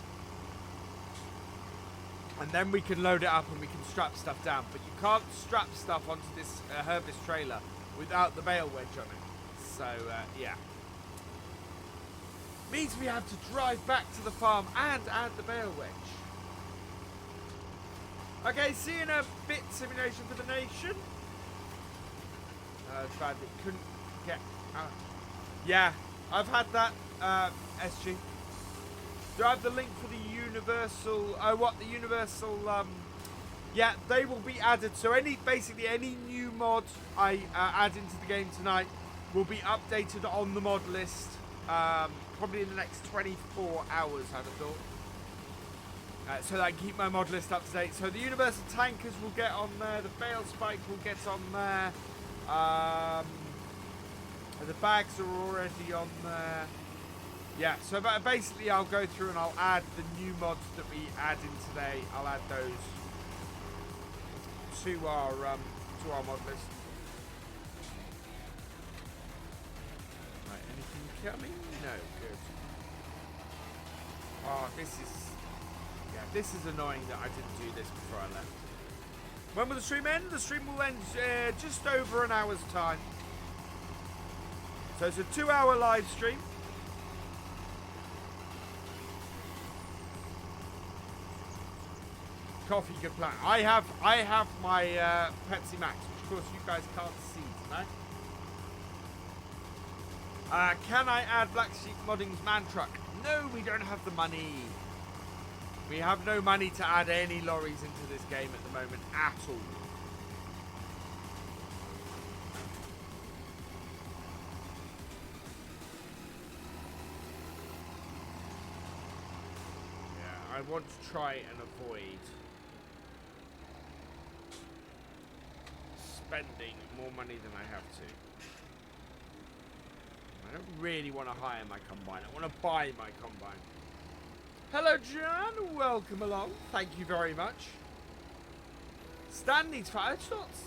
A: And then we can load it up and we can strap stuff down. But you can't strap stuff onto this Herbis trailer without the bale wedge on it. So, yeah. Means we have to drive back to the farm and add the bale wedge. Okay, see you in a bit. Simulation for the nation. It's bad that couldn't get out. Yeah, I've had that, SG. Do I have the link for the universal, the universal, yeah, they will be added. So basically any new mod I add into the game tonight will be updated on the mod list, probably in the next 24 hours, I'd have thought. so that I can keep my mod list up to date. So the Universal Tankers will get on there, the Fail Spike will get on there, the bags are already on there. Yeah, so basically I'll go through and I'll add the new mods that we add in today. I'll add those to our mod list. Right, anything coming? No, good. Oh, this is annoying that I didn't do this before I left. When will the stream end? The stream will end just over an hour's time. So it's a 2-hour live stream. Coffee, good plan. I have my Pepsi Max, which of course you guys can't see tonight. Can I add Black Sheep Modding's man truck? No, we don't have the money. We have no money to add any lorries into this game at the moment at all. Yeah, I want to try and avoid spending more money than I have to. I don't really want to hire my combine. I want to buy my combine. Hello, John. Welcome along. Thank you very much. Stan needs 5 shots.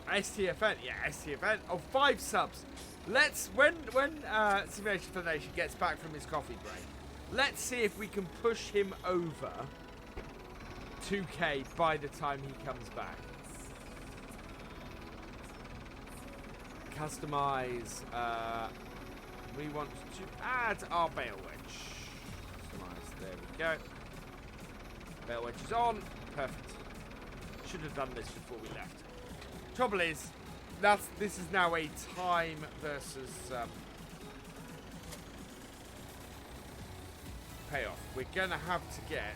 A: STFN. Yeah, STFN. Oh, 5 subs. Let's, when Simulation Foundation gets back from his coffee break, let's see if we can push him over 2K by the time he comes back. Customize. We want to add our bail wedge. Customize. There we go. Bail wedge is on. Perfect. Should have done this before we left. Trouble is, this is now a time versus payoff. We're gonna have to get.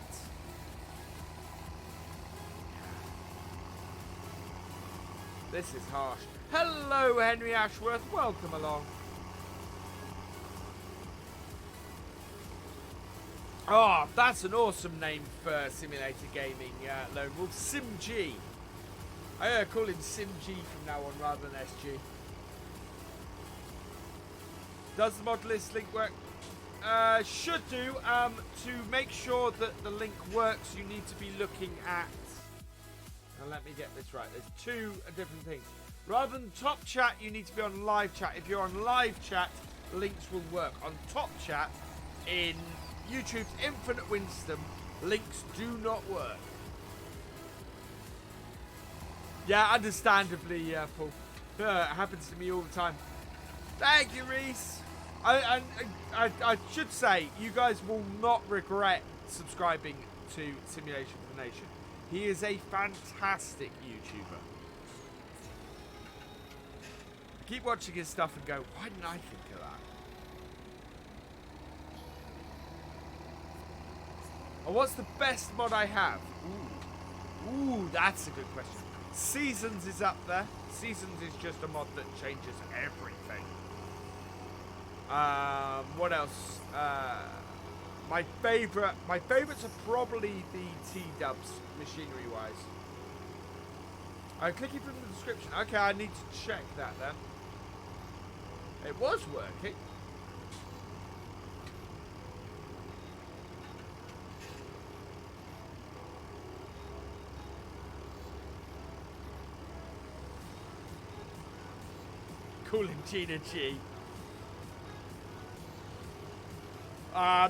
A: This is harsh. Hello, Henry Ashworth. Welcome along. Oh, that's an awesome name for simulator gaming, Lone Wolf. SimG. I call him SimG from now on rather than SG. Does the mod list link work? Should do. To make sure that the link works, you need to be looking at... Now let me get this right. There's 2 different things. Rather than top chat, you need to be on live chat. If you're on live chat, links will work. On top chat, in YouTube's infinite wisdom, links do not work. Yeah, understandably, Paul. It happens to me all the time. Thank you, Reese. I should say, you guys will not regret subscribing to Simulation for the Nation. He is a fantastic YouTuber. Keep watching his stuff and go, why didn't I think of that? Oh, what's the best mod I have? Ooh, that's a good question. Seasons is up there. Seasons is just a mod that changes everything. What else? My favorites are probably the T-dubs, machinery-wise. I'm clicking from the description. Okay, I need to check that then. It was working. Call him Gina G.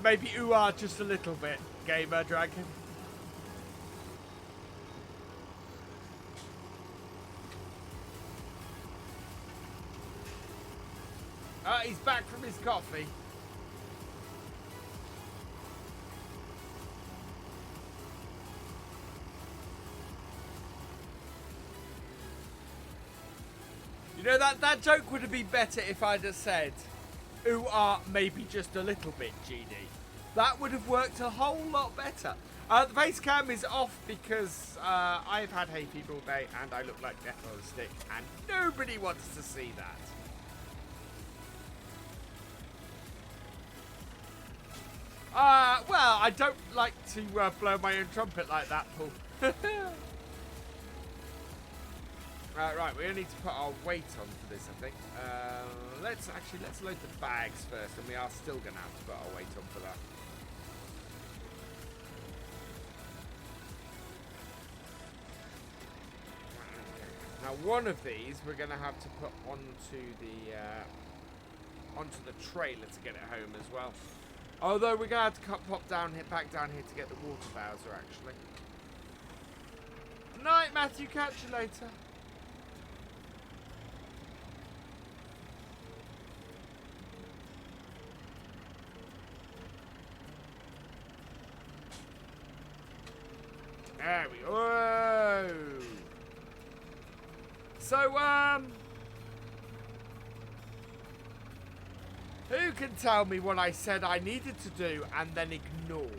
A: Maybe ooh-ah just a little bit, Gamer Dragon. He's back from his coffee. You know, that joke would have been better if I'd have said, ooh-ah, maybe just a little bit, GD. That would have worked a whole lot better. The face cam is off because I've had hay fever all day and I look like death on a stick, and nobody wants to see that. Well, I don't like to blow my own trumpet like that, Paul. Right, we need to put our weight onto this, I think. Let's load the bags first, and we are still going to have to put our weight on for that. Now, one of these we're going to have to put onto the trailer to get it home as well. Although we're going to have to pop down here, back down here to get the water bowser, actually. Night, Matthew. Catch you later. There we go. So, who can tell me what I said I needed to do and then ignored?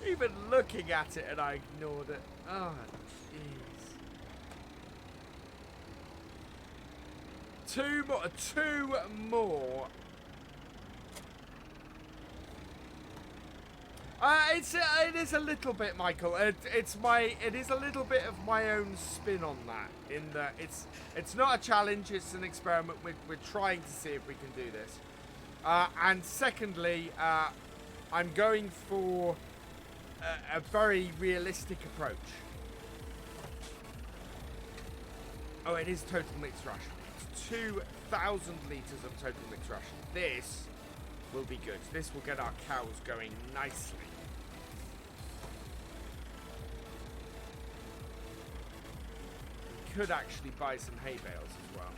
A: Even looking at it and I ignored it. Oh, jeez. Two more. It is a little bit, Michael. It is a little bit of my own spin on that. In that it's not a challenge. It's an experiment. We're trying to see if we can do this. And secondly, I'm going for a very realistic approach. Oh, it is total mixed ration. It's 2,000 litres of total mixed ration. This will be good. This will get our cows going nicely. We could actually buy some hay bales as well.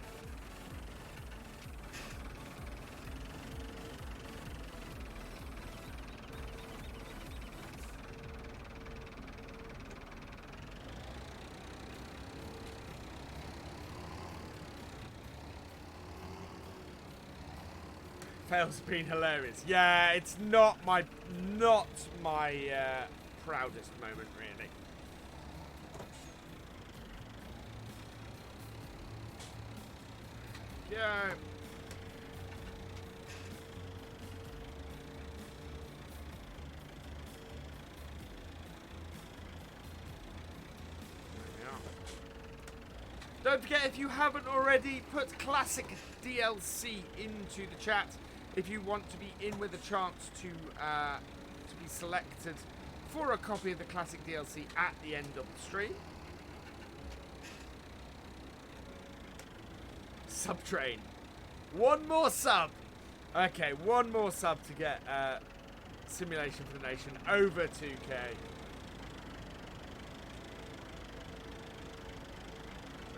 A: Fail's been hilarious. Yeah, it's not my proudest moment, really. Yeah. Don't forget, if you haven't already, put Classic DLC into the chat. If you want to be in with a chance to be selected for a copy of the Classic DLC at the end of the stream. Subtrain. One more sub. Okay, one more sub to get Simulation for the Nation over 2K.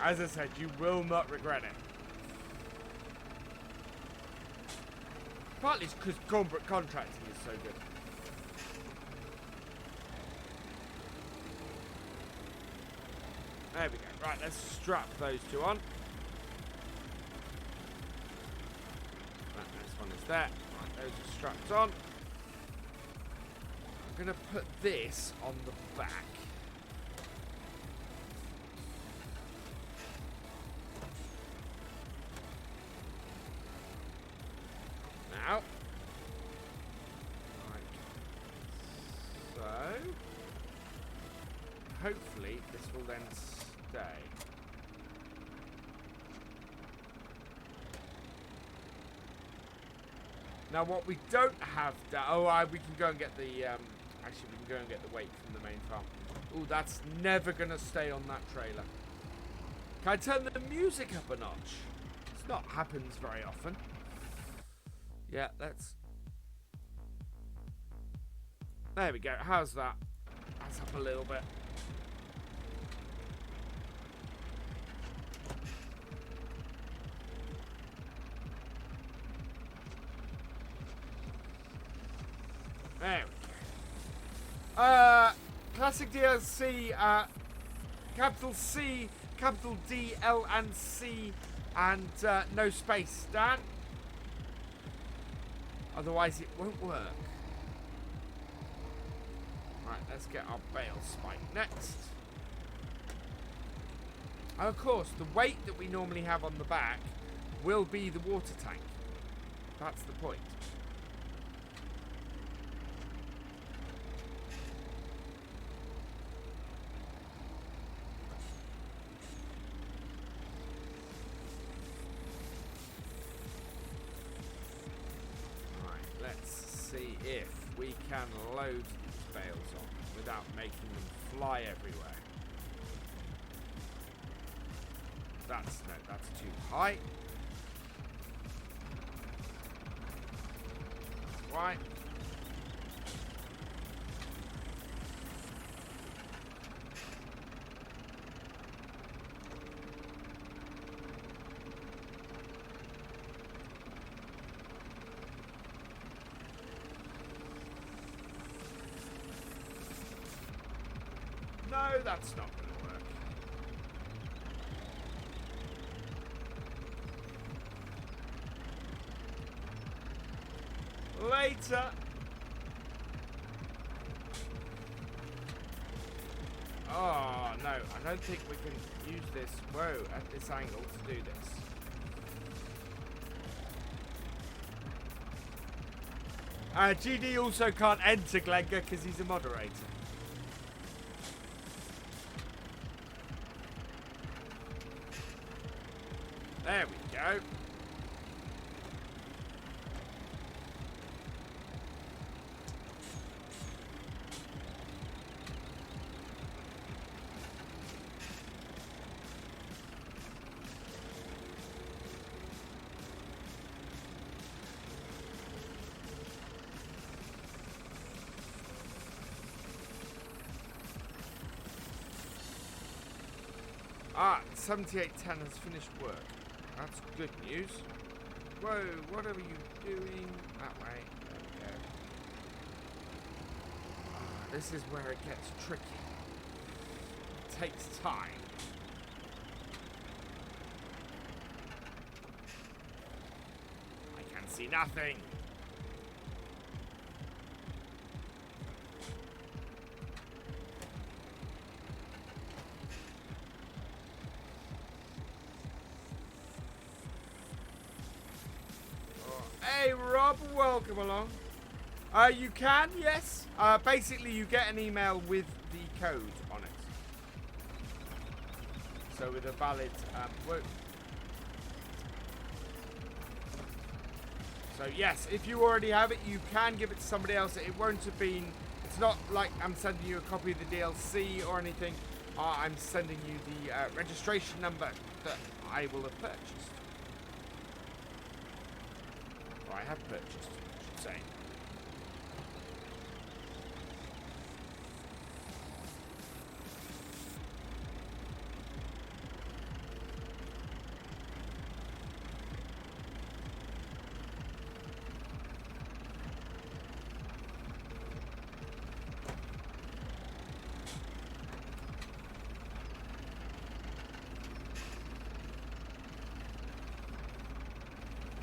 A: As I said, you will not regret it. Partly it's because corporate contracting is so good. There we go. Right, let's strap those two on. Right, this one is there. Right, those are strapped on. I'm going to put this on the back. Now, like so, hopefully this will then stay. Now what we don't have we can go and get the actually we can go and get the weight from the main farm. Oh, that's never gonna stay on that trailer. Can I turn the music up a notch? It's not happens very often. Yeah, let's... There we go. How's that? That's up a little bit. There we go. Classic DLC, capital C, capital D, L and C, and no space. Dan? Otherwise it won't work. Right, let's get our bale spike next. And of course, the weight that we normally have on the back will be the water tank. That's the point. See if we can load these bales on without making them fly everywhere. That's too high. Right. No, that's not going to work. Later. Oh, no. I don't think we can use this, at this angle to do this. GD also can't enter Glengar because he's a moderator. There we go. Ah, 7810 has finished work. That's good news. Whoa, what are you doing? That way. There we go. This is where it gets tricky. It takes time. I can see nothing. Hey Rob, welcome along. You can, yes. Basically, you get an email with the code on it. So with a valid. So yes, if you already have it, you can give it to somebody else. It won't have been. It's not like I'm sending you a copy of the DLC or anything. I'm sending you the registration number that I will have purchased. I have purchased, I should say.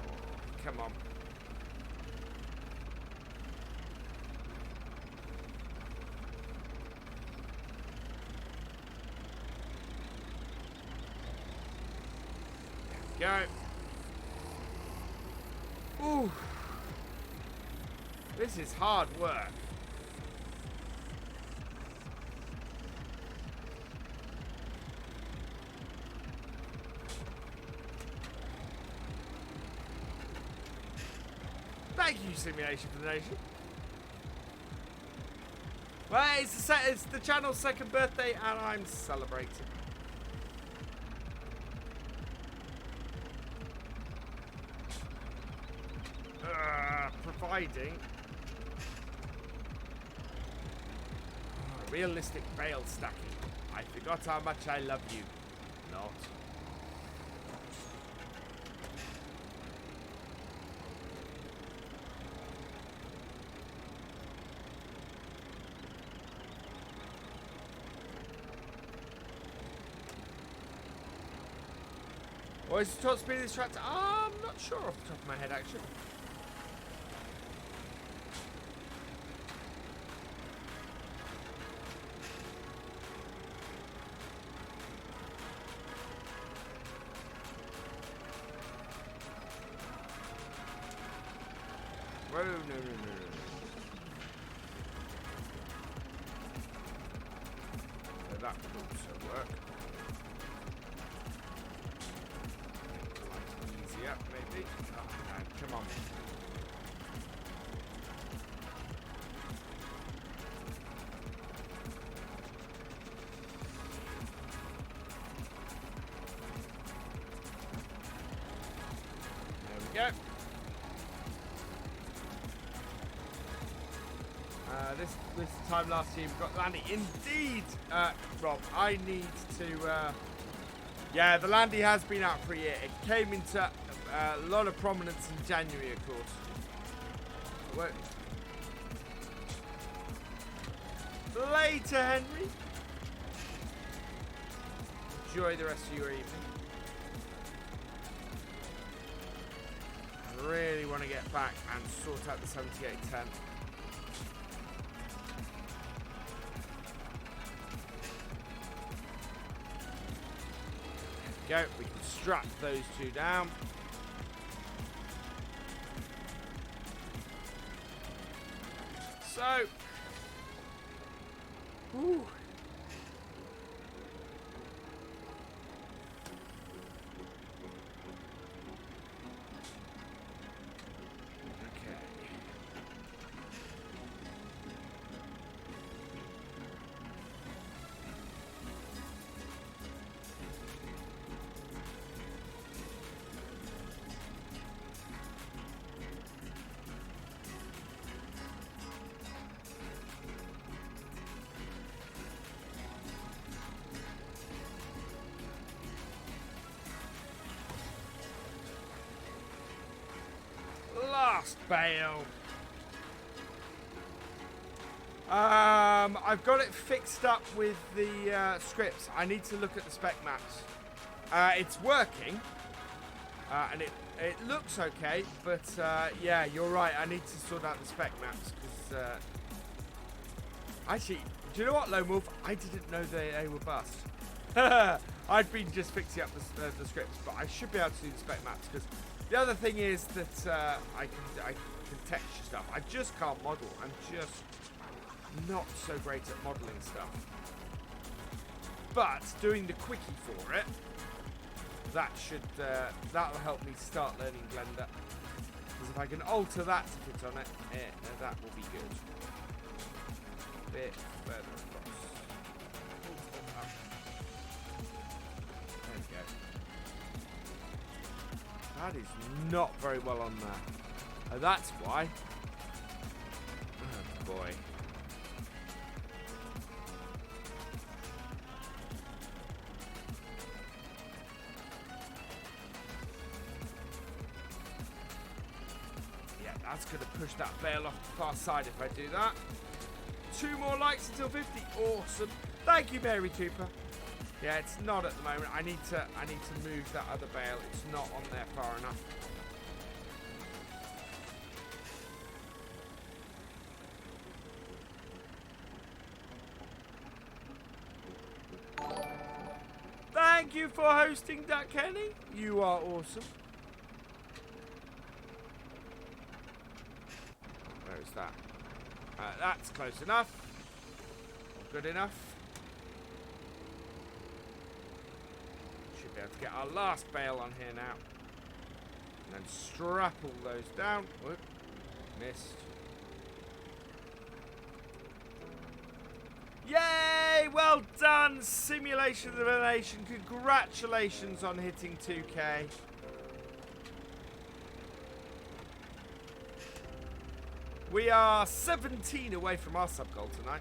A: Oh, come on. Go. Ooh. This is hard work. Thank you, Simulation for the Nation. Well, it's the channel's second birthday, and I'm celebrating. Providing realistic bale stacking. I forgot how much I love you. Not. What is the top speed of this tractor? I'm not sure off the top of my head, actually. So that would also work. Easier, maybe. Oh, man, come on. There we go. This time last year we got Landy. Indeed, Rob, I need to... yeah, the Landy has been out for a year. It came into a lot of prominence in January, of course. Later, Henry. Enjoy the rest of your evening. I really want to get back and sort out the 7810. Go. We can strap those two down. So, whew. Last bale. I've got it fixed up with the scripts. I need to look at the spec maps. It's working, and it looks okay, but yeah, you're right. I need to sort out the spec maps because actually, do you know what, Lone Wolf? I didn't know they were bust. I'd been just fixing up the scripts, but I should be able to do the spec maps because the other thing is that I can texture stuff. I just can't model. I'm just not so great at modeling stuff. But doing the quickie for it, that'll help me start learning Blender. Because if I can alter that to fit on it, that will be good. Bit further across. There we go. That is not very well on there. Oh, that's why. Oh, boy. Yeah, that's going to push that bale off the far side if I do that. 2 more likes until 50. Awesome. Thank you, Mary Cooper. Yeah, it's not at the moment. I need to move that other bale. It's not on there far enough. Thank you for hosting, Duck Kenny. You are awesome. Where is that? That's close enough. Good enough. Should be able to get our last bale on here now. And then strap all those down. Whoop. Missed. Yay! Well done, Simulation of the Nation. Congratulations on hitting 2K. We are 17 away from our sub goal tonight.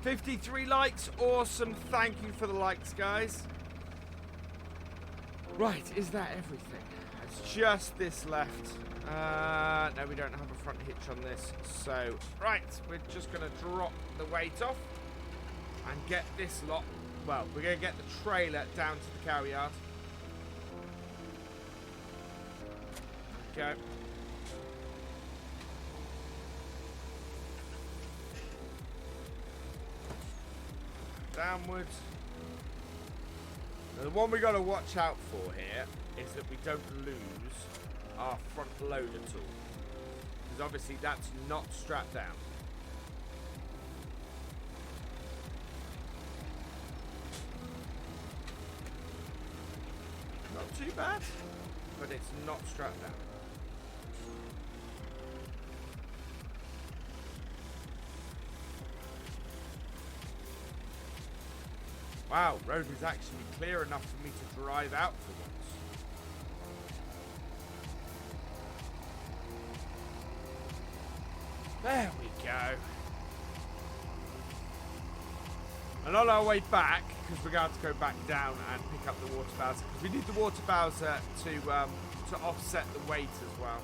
A: $53 likes, awesome. Thank you for the likes, guys. Right, is that everything? It's just this left. No, we don't have a front hitch on this. So, right, we're just going to drop the weight off and get this lot. Well, we're going to get the trailer down to the cow yard. Okay. downwards. Now, the one we got to watch out for here is that we don't lose our front loader tool. Because obviously that's not strapped down. Not too bad, but it's not strapped down. Wow, road was actually clear enough for me to drive out for once. There we go. And on our way back, because we're going to go back down and pick up the water bowser, because we need the water bowser to offset the weight as well.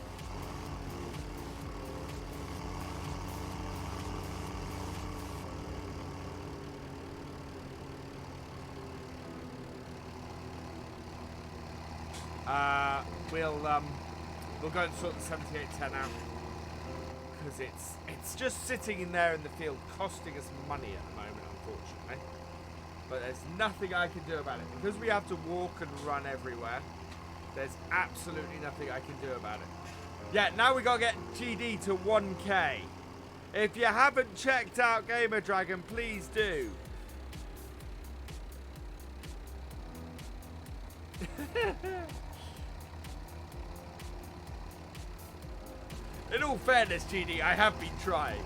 A: We'll go and sort the 7810 out, because it's just sitting in there in the field costing us money at the moment, unfortunately. But there's nothing I can do about it. Because we have to walk and run everywhere, there's absolutely nothing I can do about it. Yeah, now we got to get GD to 1K. If you haven't checked out Gamer Dragon, please do. In all fairness, GD, I have been trying.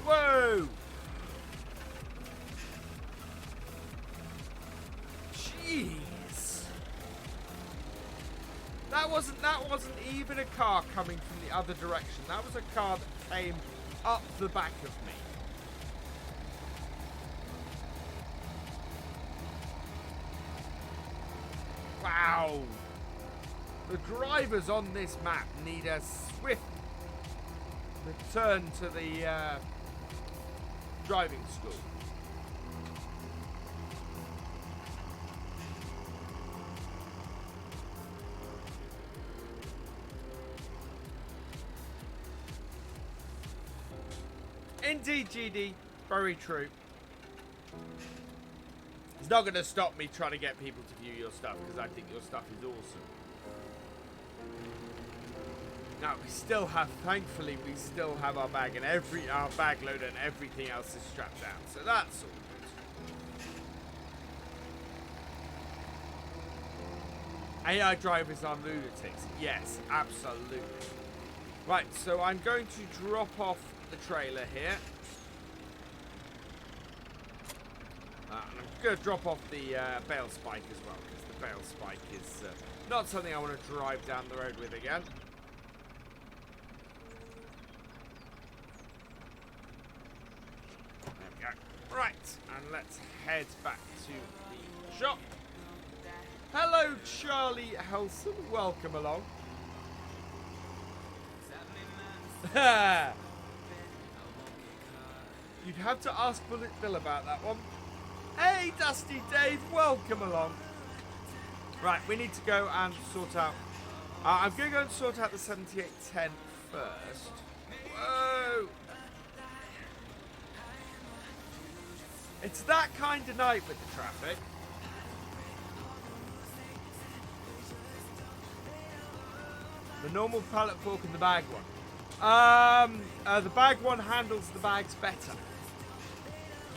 A: Whoa! Jeez. That wasn't even a car coming from the other direction. That was a car that came up the back of me. Wow. The drivers on this map need a swift return to the driving school. Indeed, GD. Very true. It's not going to stop me trying to get people to view your stuff, because I think your stuff is awesome. Now we still have, thankfully, we still have our bag and our bag loader and everything else is strapped down, so that's all good. AI drivers are lunatics. Yes, absolutely. Right, so I'm going to drop off the trailer here. And I'm going to drop off the bale spike as well, because the bale spike is not something I want to drive down the road with again. Right, and let's head back to the shop. Hello, Charlie Helson. Welcome along. You'd have to ask Bullet Bill about that one. Hey, Dusty Dave. Welcome along. Right, we need to go and sort out... I'm going to go and sort out the 7810 first. Whoa! It's that kind of night with the traffic. The normal pallet fork and the bag one. The bag one handles the bags better.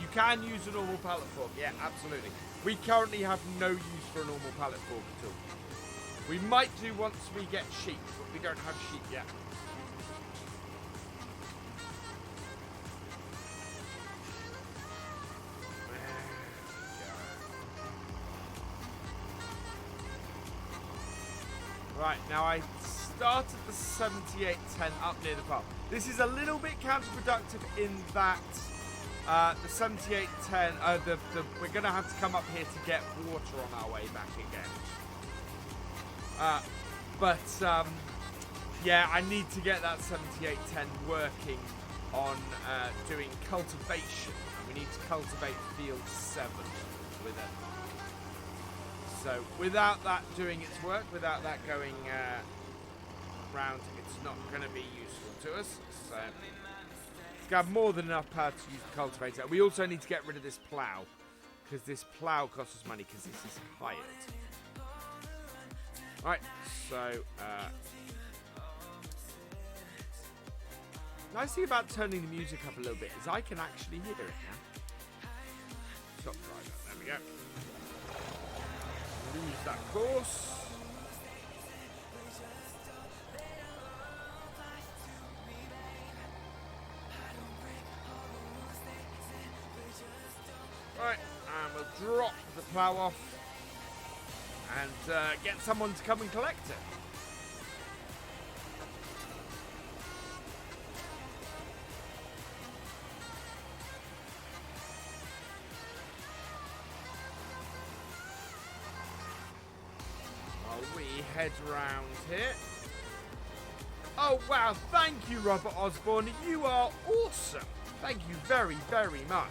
A: You can use a normal pallet fork. Yeah, absolutely. We currently have no use for a normal pallet fork at all. We might do once we get sheep, but we don't have sheep yet. Right, now I started the 7810 up near the farm. This is a little bit counterproductive in that the 7810, we're going to have to come up here to get water on our way back again. Yeah, I need to get that 7810 working on doing cultivation. And we need to cultivate field 7 with it. So without that doing its work, without that going round, it's not going to be useful to us. So it's got more than enough power to use the cultivator. We also need to get rid of this plough, because this plough costs us money because this is hired. Right, so nice thing about turning the music up a little bit is I can actually hear it now. Stop driver, there we go. Lose that course. Right, and we'll drop the plough off and get someone to come and collect it. Head round here. Oh wow, thank you, Robert Osborne. You are awesome. Thank you very, very much.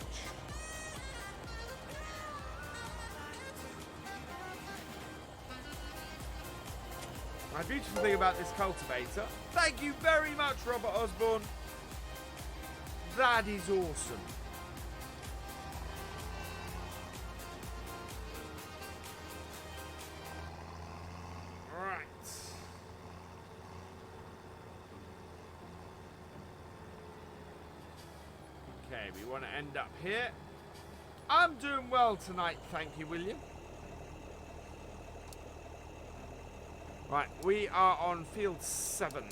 A: My beautiful thing about this cultivator, thank you very much, Robert Osborne. That is awesome. Okay, we want to end up here. I'm doing well tonight, thank you, William. Right, we are on field 7.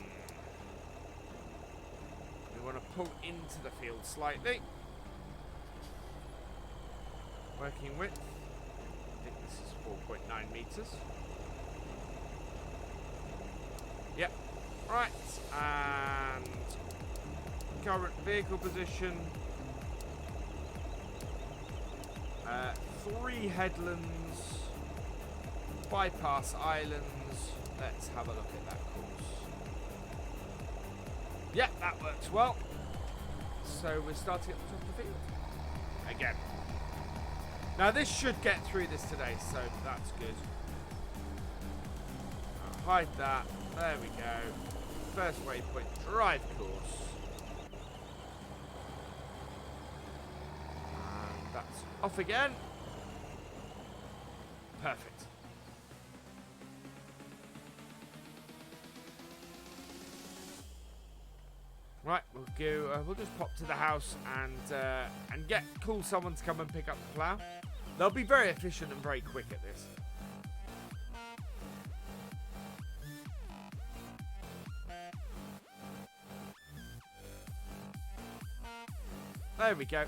A: We want to pull into the field slightly. Working width. I think this is 4.9 meters. Yep. Right, and current vehicle position. 3 headlands, bypass islands. Let's have a look at that course. Yeah, that works well. So we're starting at the top of the field again. Now this should get through this today, so that's good. I'll hide that. There we go. First waypoint, drive course. And that's off again. Perfect. Right, we'll go. We'll just pop to the house and call someone to come and pick up the plough. They'll be very efficient and very quick at this. There we go.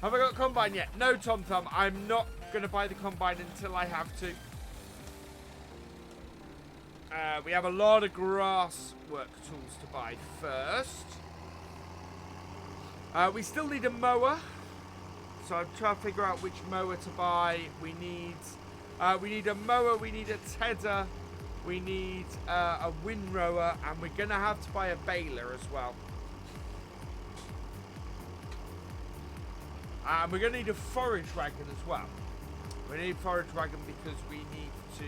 A: Have I got a combine yet? No, Tom Thumb. I'm not going to buy the combine until I have to. We have a lot of grass work tools to buy first. We still need a mower. So I'm trying to figure out which mower to buy. We need a mower, we need a tedder, we need a windrower, and we're going to have to buy a baler as well. And we're going to need a forage wagon as well. We need a forage wagon because we need to,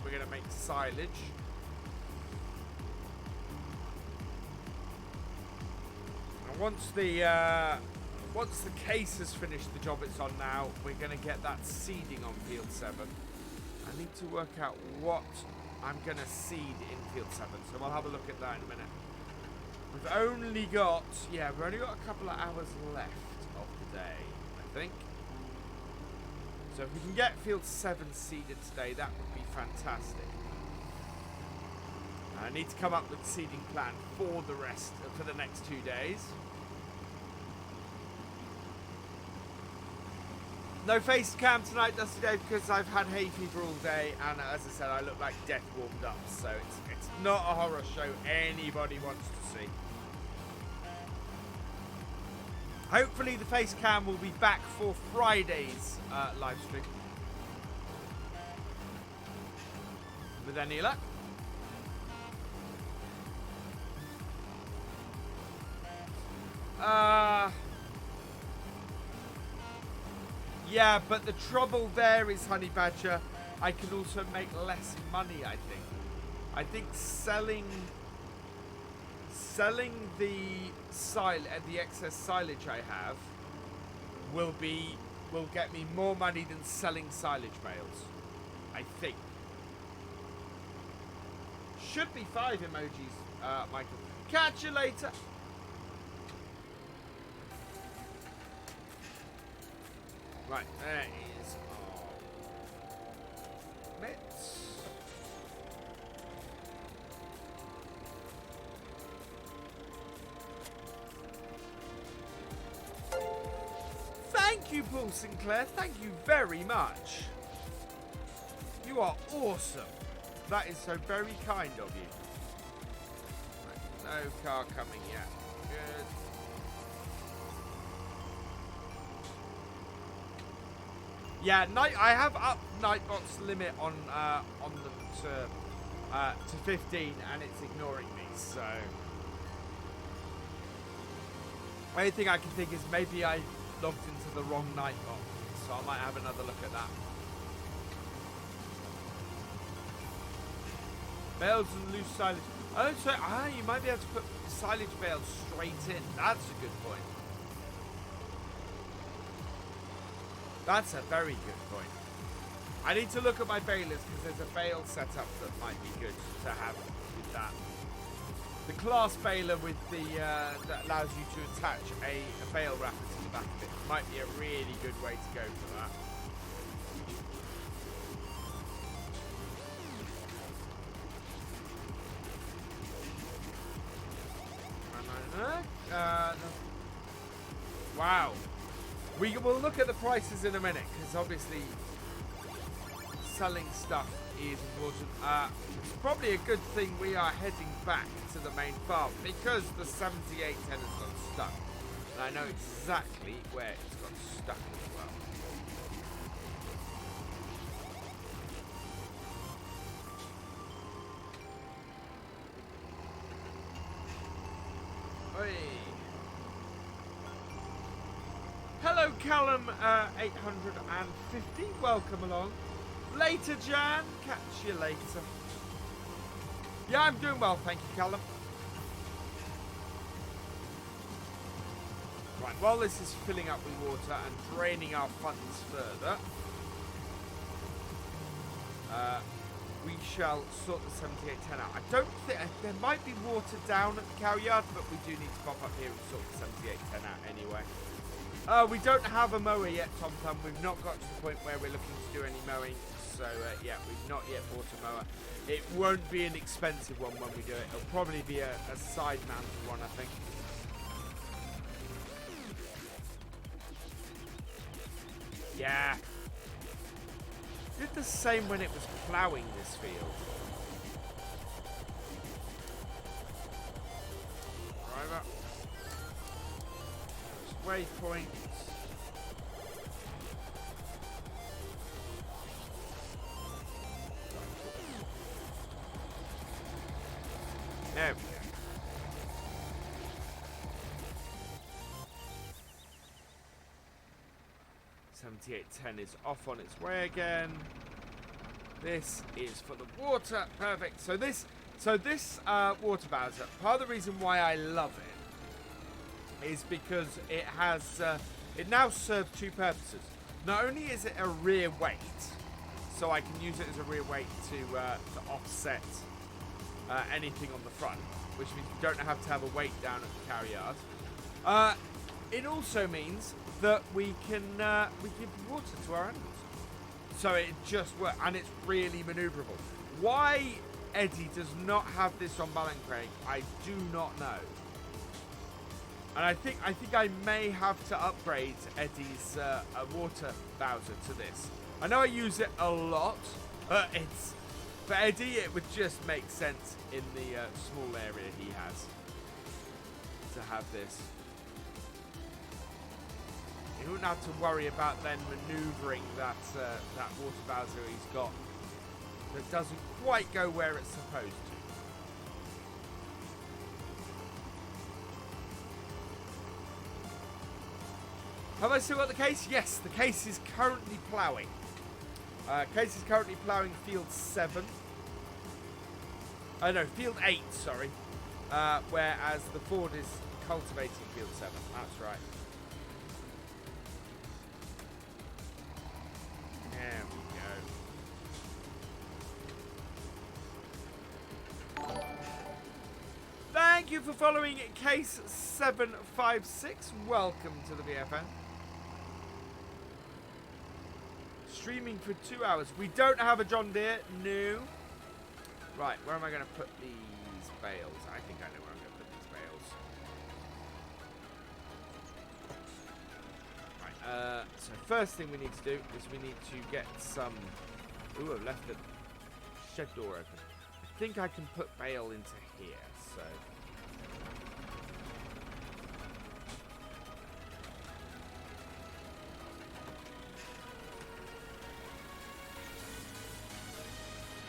A: we're going to make silage. And once the case has finished the job it's on now, we're going to get that seeding on field 7. I need to work out what I'm going to seed in field 7, so we'll have a look at that in a minute. We've only got a couple of hours left of the day, I think. So if we can get field 7 seeded today, that would be fantastic. I need to come up with a seeding plan for the next 2 days. No face cam tonight, Dusty Dave, because I've had hay fever all day, and as I said, I look like death warmed up, so it's not a horror show anybody wants to see. Hopefully the face cam will be back for Friday's live stream. With any luck. Yeah, but the trouble there is, Honey Badger, I can also make less money, I think. I think selling the excess silage I have will get me more money than selling silage bales. I think. Should be 5 emojis, Michael. Catch you later. Right, there is our mitts. Thank you, Paul Sinclair. Thank you very much. You are awesome. That is so very kind of you. Right, no car coming yet. Good. Yeah, I have upped Nightbot's limit on them to 15, and it's ignoring me. So, only thing I can think is maybe I logged into the wrong Nightbot, so I might have another look at that. Bales and loose silage. Oh, so you might be able to put silage bales straight in. That's a good point. That's a very good point. I need to look at my balers because there's a bale setup that might be good to have with that. The class baler with the that allows you to attach a bale wrapper to the back of it might be a really good way to go for that. Wow. We will look at the prices in a minute, because obviously selling stuff is important. It's probably a good thing we are heading back to the main farm, because the 7810 has got stuck. And I know exactly where it's got stuck as well. Oi. Hello, Callum, 850. Welcome along. Later, Jan. Catch you later. Yeah, I'm doing well, thank you, Callum. Right, while this is filling up with water and draining our funds further, we shall sort the 7810 out. I don't think there might be water down at the cow yard, but we do need to pop up here and sort the 7810 out anyway. We don't have a mower yet, Tom Thumb. We've not got to the point where we're looking to do any mowing. So, yeah, we've not yet bought a mower. It won't be an expensive one when we do it. It'll probably be a side-mounted one, I think. Yeah. Did the same when it was ploughing this field. Driver. Waypoint. There we go. $78.10 is off on its way again. This is for the water. Perfect. So this water bowser, part of the reason why I love it is because it has it now serves two purposes. Not only is it a rear weight, so I can use it as a rear weight to offset anything on the front, which means you don't have to have a weight down at the cow yard. It also means that we give water to our animals. So it just works, and it's really maneuverable. Why Eddie does not have this on Ballan Craig, I do not know. And I think I may have to upgrade Eddie's water Bowser to this. I know I use it a lot, but for Eddie it would just make sense in the small area he has to have this. You wouldn't have to worry about then manoeuvring that water Bowser he's got that doesn't quite go where it's supposed to. Have I still got the case? Yes, the case is currently ploughing. Case is currently ploughing field 7. Oh no, field 8, sorry. Whereas the Ford is cultivating field 7. That's right. There we go. Thank you for following Case 756. Welcome to the VFN. Streaming for 2 hours. We don't have a John Deere. No. Right, where am I going to put these bales? I think I know where I'm going to put these bales. Right, so first thing we need to do is we need to get some... Ooh, I've left the shed door open. I think I can put bale into here, so...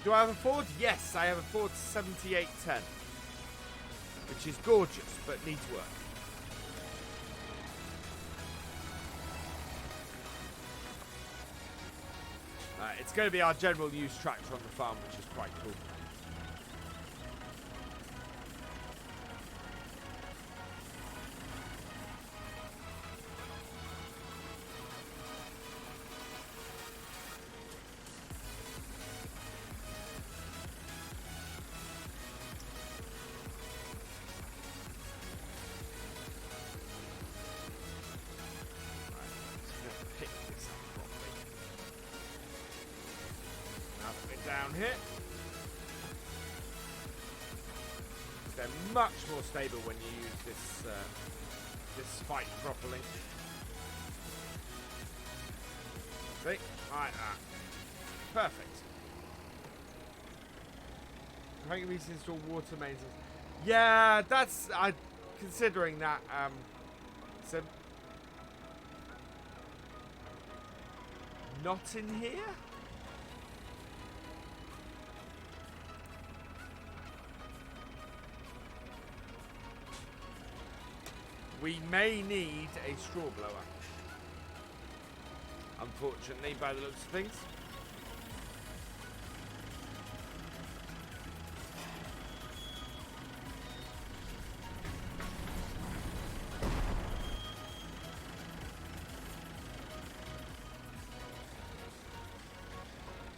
A: Do I have a Ford? Yes, I have a Ford 7810. Which is gorgeous, but needs work. It's going to be our general use tractor on the farm, which is quite cool. Down here. They're much more stable when you use this spike properly. See? Like that. Perfect. I think we need to install water mains. Yeah, that's considering that. So not in here. We may need a straw blower. Unfortunately, by the looks of things.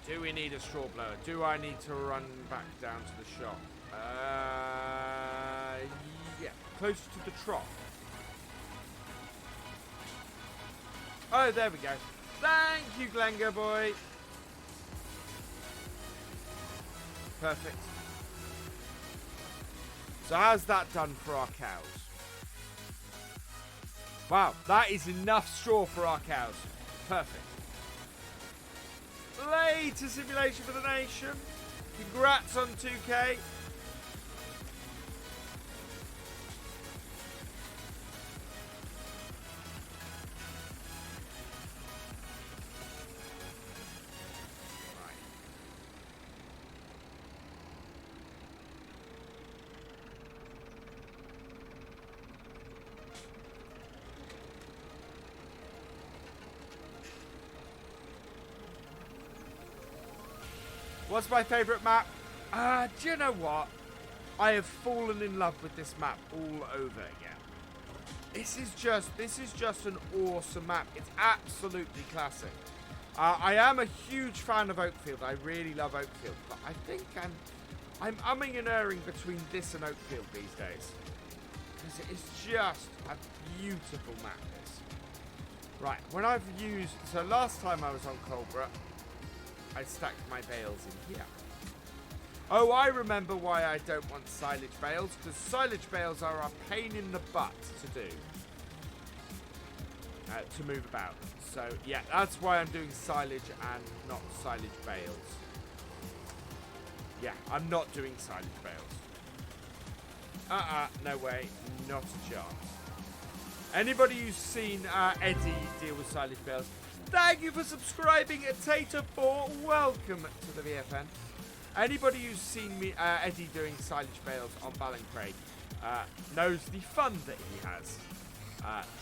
A: Do we need a straw blower? Do I need to run back down to the shop? Yeah, closer to the trough. Oh, there we go. Thank you, Glengar boy. Perfect. So how's that done for our cows? Wow, that is enough straw for our cows. Perfect. Later simulation for the nation. Congrats on 2K. What's my favourite map? Do you know what? I have fallen in love with this map all over again. This is just an awesome map. It's absolutely classic. I am a huge fan of Oakfield. I really love Oakfield, but I think I'm umming and erring between this and Oakfield these days. Because it's just a beautiful map, this. Right, when I've used... So last time I was on Coldborough, I stacked my bales in here. Oh, I remember why I don't want silage bales, because silage bales are a pain in the butt to do. To move about. So, yeah, that's why I'm doing silage and not silage bales. Yeah, I'm not doing silage bales. No way. Not a chance. Anybody who's seen Eddie deal with silage bales, thank you for subscribing at Tater4. Welcome to the VFN. Anybody who's seen me, Eddie doing silage bales on Ballincraig knows the fun that he has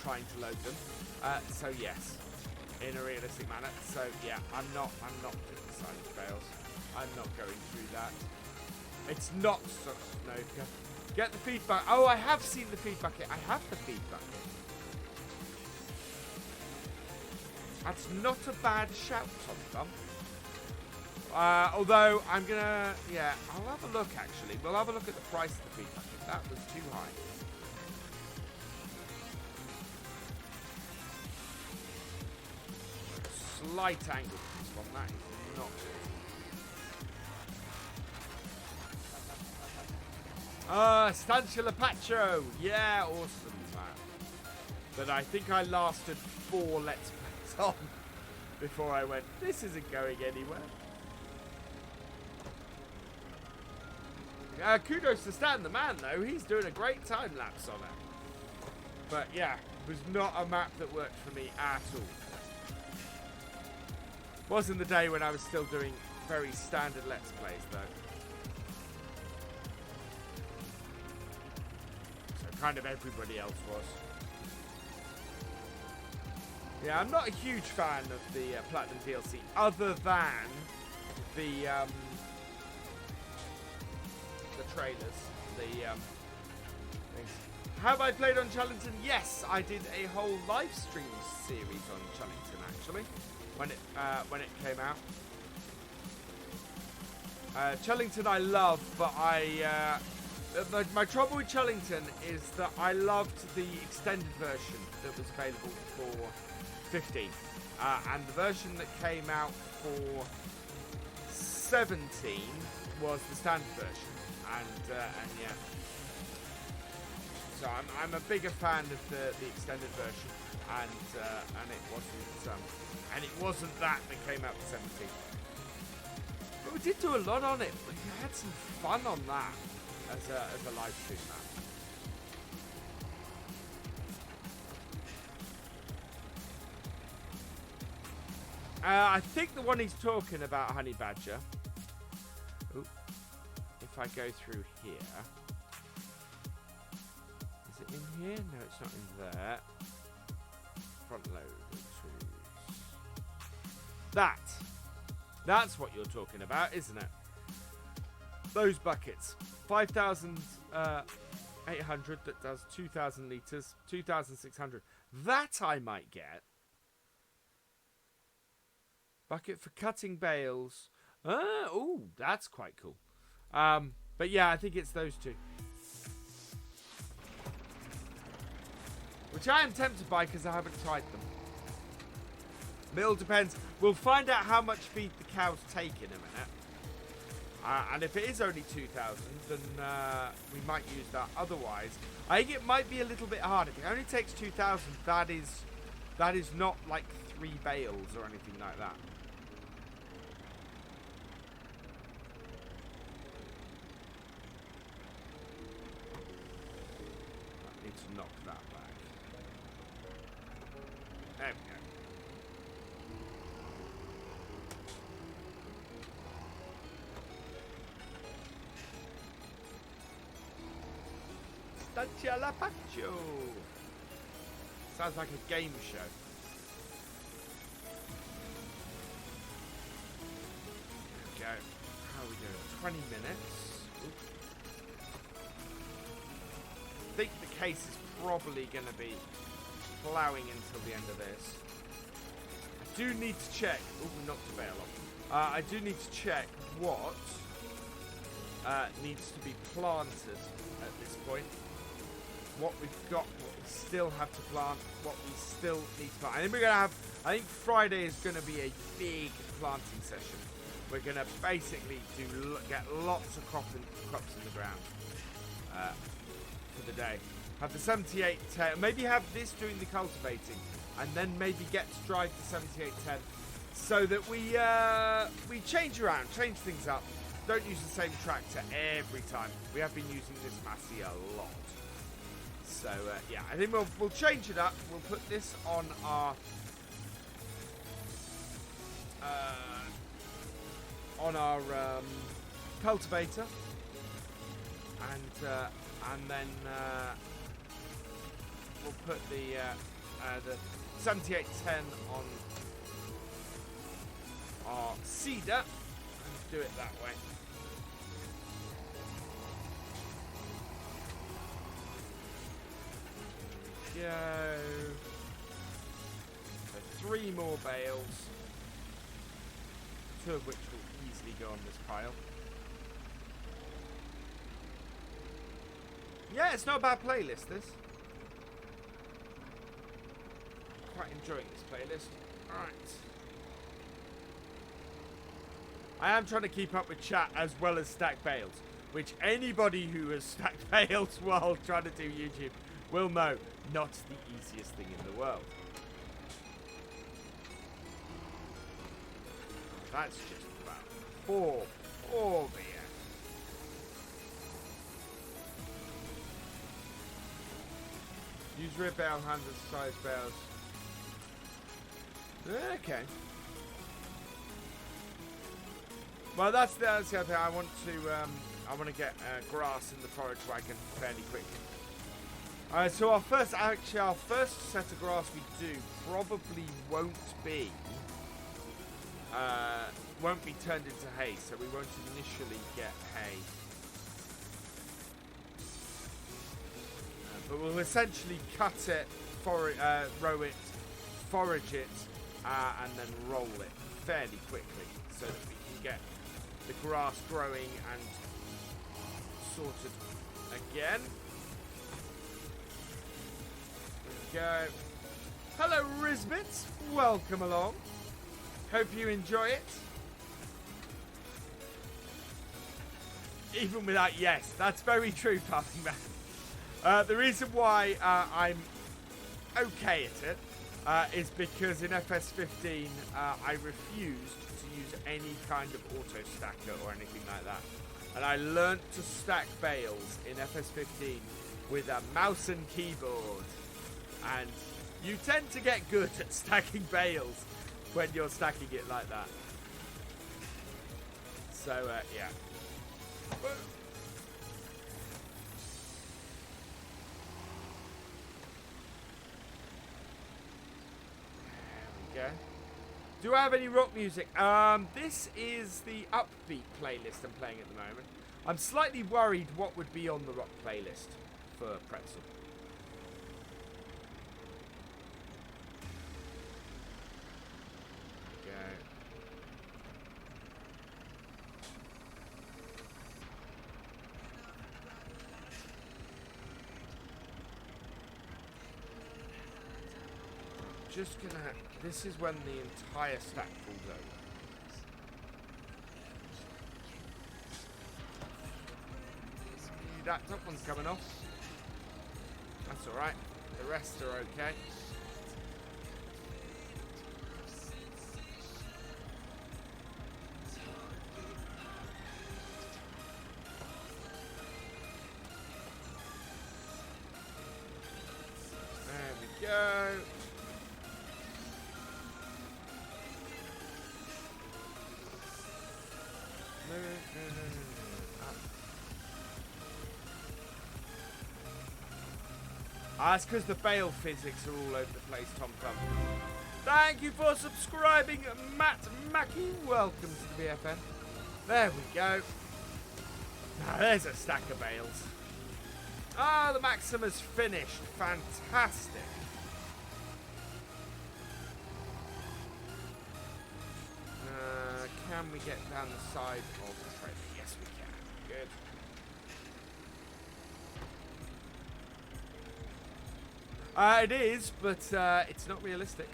A: trying to load them. So yes, in a realistic manner. So yeah, I'm not doing silage bales. I'm not going through that. It's not such snooker. Get the feed bucket. Oh, I have seen the feed bucket. I have the feed bucket. That's not a bad shout, Tom. Although I'm gonna, yeah, I'll have a look actually. We'll have a look at the price of the feed bucket. That was too high. Slight angle for this one. That is not good. Stancia Lapacho. Yeah, awesome. But I think I lasted 4 Let's Plays on before I went, this isn't going anywhere. Kudos to Stan the man, though. He's doing a great time lapse on it. But yeah, it was not a map that worked for me at all. Wasn't the day when I was still doing very standard Let's Plays, though. So kind of everybody else was. Yeah, I'm not a huge fan of the Platinum DLC, other than the trailers, the things. Have I played on Challengton? Yes, I did a whole live stream series on Challengton actually when it came out. Challengton I love, but my trouble with Challengton is that I loved the extended version that was available for 15, and the version that came out for 17 was the standard version, and yeah. So I'm a bigger fan of the extended version, and it wasn't that came out for 17. But we did do a lot on it. We had some fun on that as a live stream map. I think the one he's talking about, Honey Badger. Ooh. If I go through here. Is it in here? No, it's not in there. Front load. That's what you're talking about, isn't it? Those buckets. 5,800 that does 2,000 litres. 2,600. That I might get. Bucket for cutting bales. Oh, that's quite cool. But yeah, I think it's those two. Which I am tempted by because I haven't tried them. It all depends. We'll find out how much feed the cows take in a minute. And if it is only 2,000, then we might use that. Otherwise, I think it might be a little bit hard. If it only takes 2,000, that is not like 3 bales or anything like that. I need to knock that back. There we go. Stancia Lapacho. Sounds like a game show. There we go. How are we doing? 20 minutes. Oops. I think the case is probably going to be ploughing until the end of this. I do need to check. Oh, we knocked a bale off. I do need to check what needs to be planted at this point. What we've got, what we still have to plant, what we still need to plant. I think we're going to have, I think Friday is going to be a big planting session. we're going to basically get lots of crops in the ground for the day. Have the 7810, maybe have this doing the cultivating, and then maybe get to drive the 7810 so that we change around, change things up. Don't use the same tractor every time. We have been using this Massey a lot. So, yeah, I think we'll change it up. We'll put this on our cultivator, and then we'll put the 7810 on our seeder and do it that way. Go. So 3 more bales, 2 of which will easily go on this pile. Yeah, it's not a bad playlist, this. Quite enjoying this playlist. Alright. I am trying to keep up with chat as well as stack bales, which anybody who has stacked bales while trying to do YouTube will know, not the easiest thing in the world. That's just about 4 beer. Use rear bale handles, size bales. Okay. Well, that's the other thing. I want to get grass in the forage wagon fairly quickly. So our first set of grass we do probably won't be turned into hay, so we won't initially get hay. But we'll essentially cut it, row it, forage it, and then roll it fairly quickly so that we can get the grass growing and sorted again. There we go. Hello, Risbit. Welcome along. Hope you enjoy it. Even without yes, that's very true, Farming Man. The reason why I'm okay at it is because in FS15 I refused to use any kind of auto stacker or anything like that, and I learnt to stack bales in FS15 with a mouse and keyboard, and you tend to get good at stacking bales when you're stacking it like that. So yeah. Do I have any rock music? This is the upbeat playlist I'm playing at the moment. I'm slightly worried what would be on the rock playlist for Pretzel. Okay. Just gonna. This is when the entire stack falls over. That top one's coming off. That's alright. The rest are okay. There we go. That's because the bale physics are all over the place, Tom. Thank you for subscribing, Matt Mackey. Welcome to the BFN. There we go. Now, there's a stack of bales. Ah, the Maxima's finished. Fantastic. Can we get down the side of the trailer? Yes, we can. Good. It is, but it's not realistic.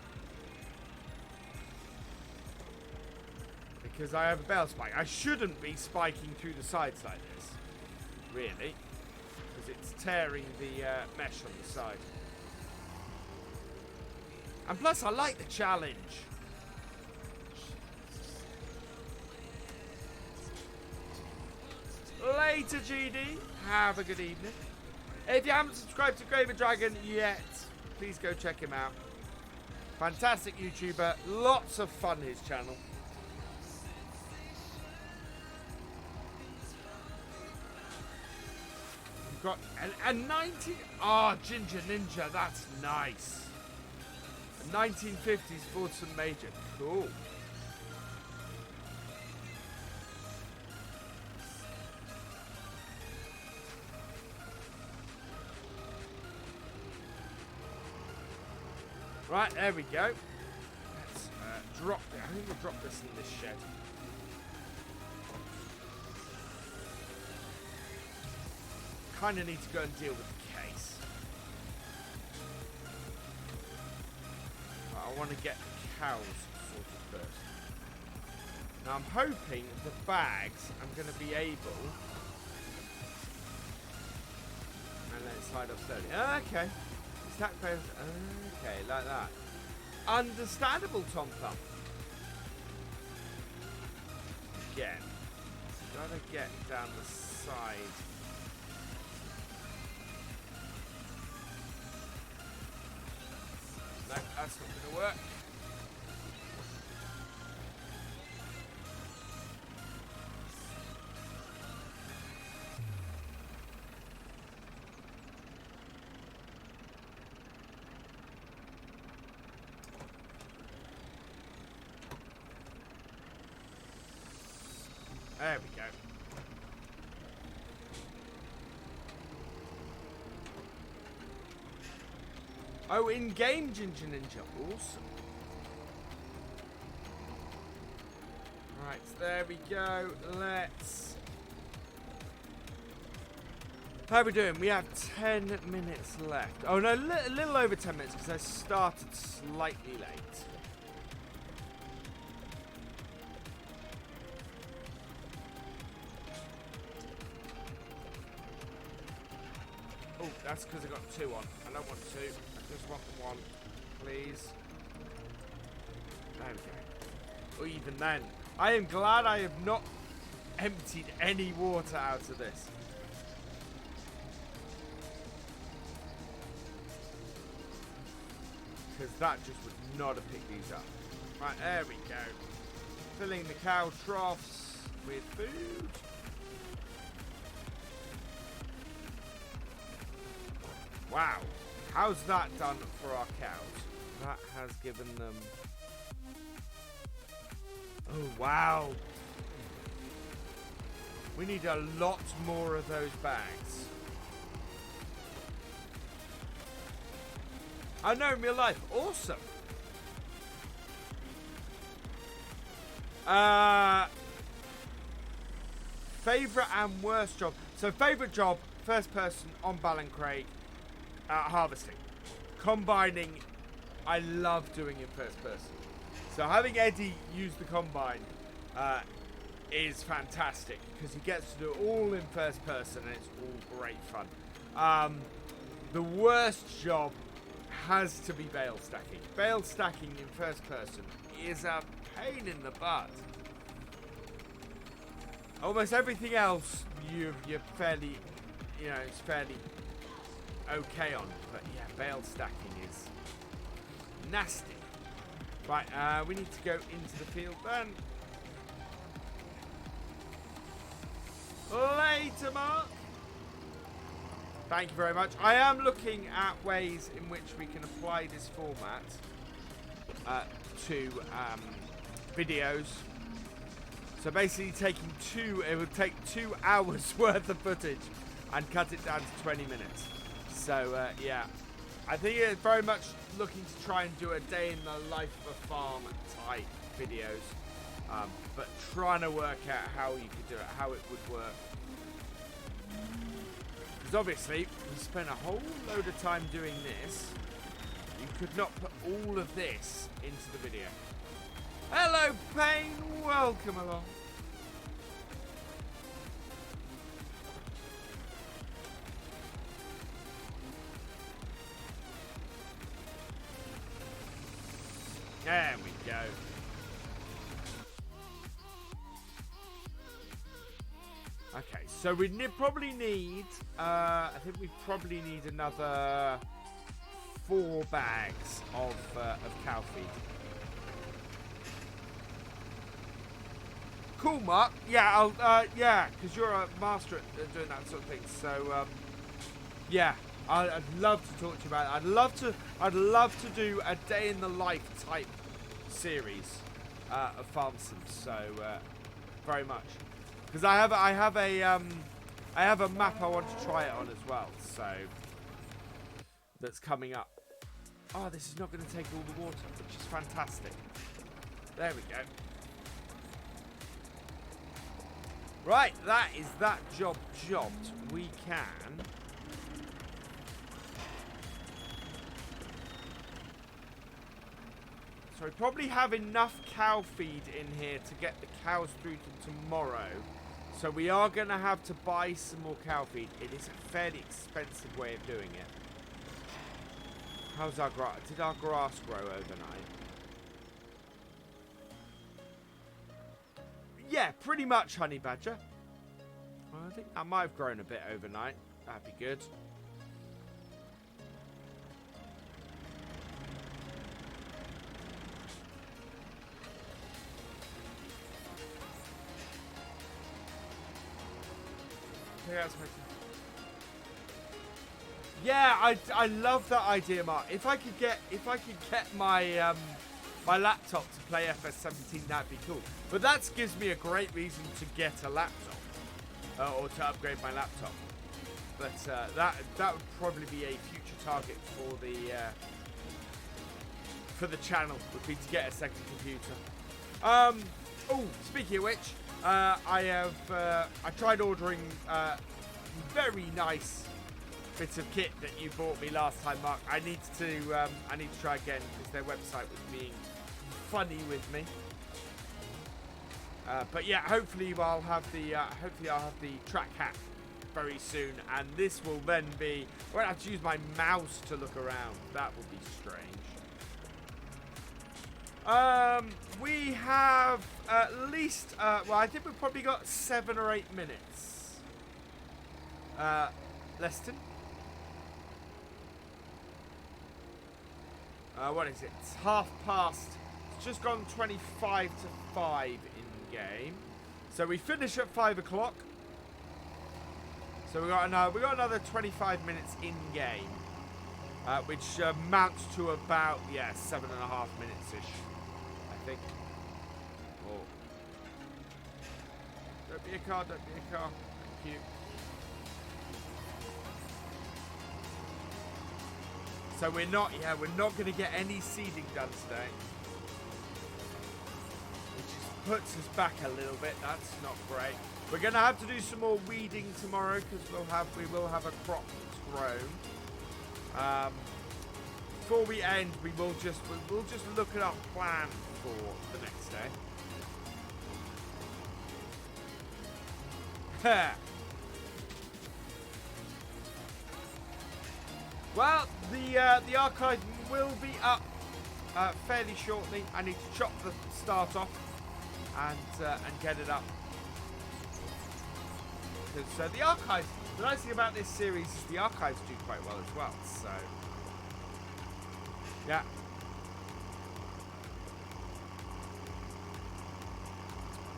A: because I have a bale spike. I shouldn't be spiking through the sides like this, really, because it's tearing the mesh on the side. And plus, I like the challenge. Later, GD. Have a good evening. If you haven't subscribed to Graven Dragon yet, please go check him out. Fantastic YouTuber. Lots of fun, his channel. We've got a 90... Ah, Ginger Ninja. That's nice. A 1950s Fordson Major. Cool. Right, there we go. Let's drop it. I think we'll drop this in this shed. Kind of need to go and deal with the case. But I want to get the cows sorted first. Now I'm hoping the bags I'm going to be able... And let it slide off slowly. Okay. Stack bales. Okay, like that. Understandable, Tom Thumb. Again. Gotta get down the side. No, that's not gonna work. There we go. Oh, in-game Ginger Ninja. Awesome. Right, there we go. Let's... How are we doing? We have 10 minutes left. Oh, no, a little over 10 minutes because I started slightly late. Oh, that's because I got 2 on. I don't want 2. I just want 1, please. There we go. Or even then. I am glad I have not emptied any water out of this. Because that just would not have picked these up. Right, there we go. Filling the cow troughs with food. Wow, how's that done for our cows? That has given them... Oh, wow. We need a lot more of those bags. I know in real life. Awesome. Favourite and worst job. So favourite job, first person on Ballon Craig. Harvesting. Combining, I love doing in first person. So having Eddie use the combine is fantastic because he gets to do it all in first person and it's all great fun. The worst job has to be bale stacking. Bale stacking in first person is a pain in the butt. Almost everything else you're fairly, it's fairly okay on, but yeah, bale stacking is nasty. Right, we need to go into the field then. Later, Marc. Thank you very much. I am looking at ways in which we can apply this format to videos. So basically taking it would take 2 hours worth of footage and cut it down to 20 minutes. So, yeah, I think it's very much looking to try and do a day in the life of a farm type videos, but trying to work out how you could do it, how it would work. Because obviously, we spent a whole load of time doing this. You could not put all of this into the video. Hello, Payne. Welcome along. There we go. Okay, so we probably need, I think we probably need another 4 bags of cow feed. Cool, Mark. Yeah, yeah, because you're a master at doing that sort of thing. So, yeah, I'd love to talk to you about it. I'd love to do a day in the life type series of Farm Sims. So, very much. Because I have a map I want to try it on as well, so that's coming up. Oh, this is not going to take all the water, which is fantastic. There we go. Right, that is that job jobbed. We can so we probably have enough cow feed in here to get the cows through to tomorrow. So we are going to have to buy some more cow feed. It is a fairly expensive way of doing it. How's our grass? Did our grass grow overnight? Yeah, pretty much, honey badger. Well, I think that might have grown a bit overnight. That'd be good. Yeah, I love that idea, Mark. If I could get my my laptop to play FS17, that'd be cool. But that gives me a great reason to get a laptop or to upgrade my laptop. But that would probably be a future target for the channel. Would be to get a second computer. Oh, speaking of which, I tried ordering very nice bits of kit that you bought me last time, Mark. I need to try again because their website was being funny with me. But yeah, hopefully I'll have the track hat very soon, and this will then be. I won't have to use my mouse to look around. That would be strange. We have at least, well, I think we've probably got 7 or 8 minutes. Leston? What is it? It's 1:30. It's just gone 25 to 5 in game. So we finish at 5 o'clock. So we got another 25 minutes in game, which amounts to about 7.5 minutes ish. I think. Oh. Don't be a car, don't be a car. Thank you. So we're not going to get any seeding done today. Which just puts us back a little bit. That's not great. We're going to have to do some more weeding tomorrow because we will have a crop that's grown. Before we end, we'll just look at our plan for the next day. Well, the archive will be up fairly shortly. I need to chop the start off and get it up. Because the archives, the nice thing about this series is the archives do quite well as well. So, yeah.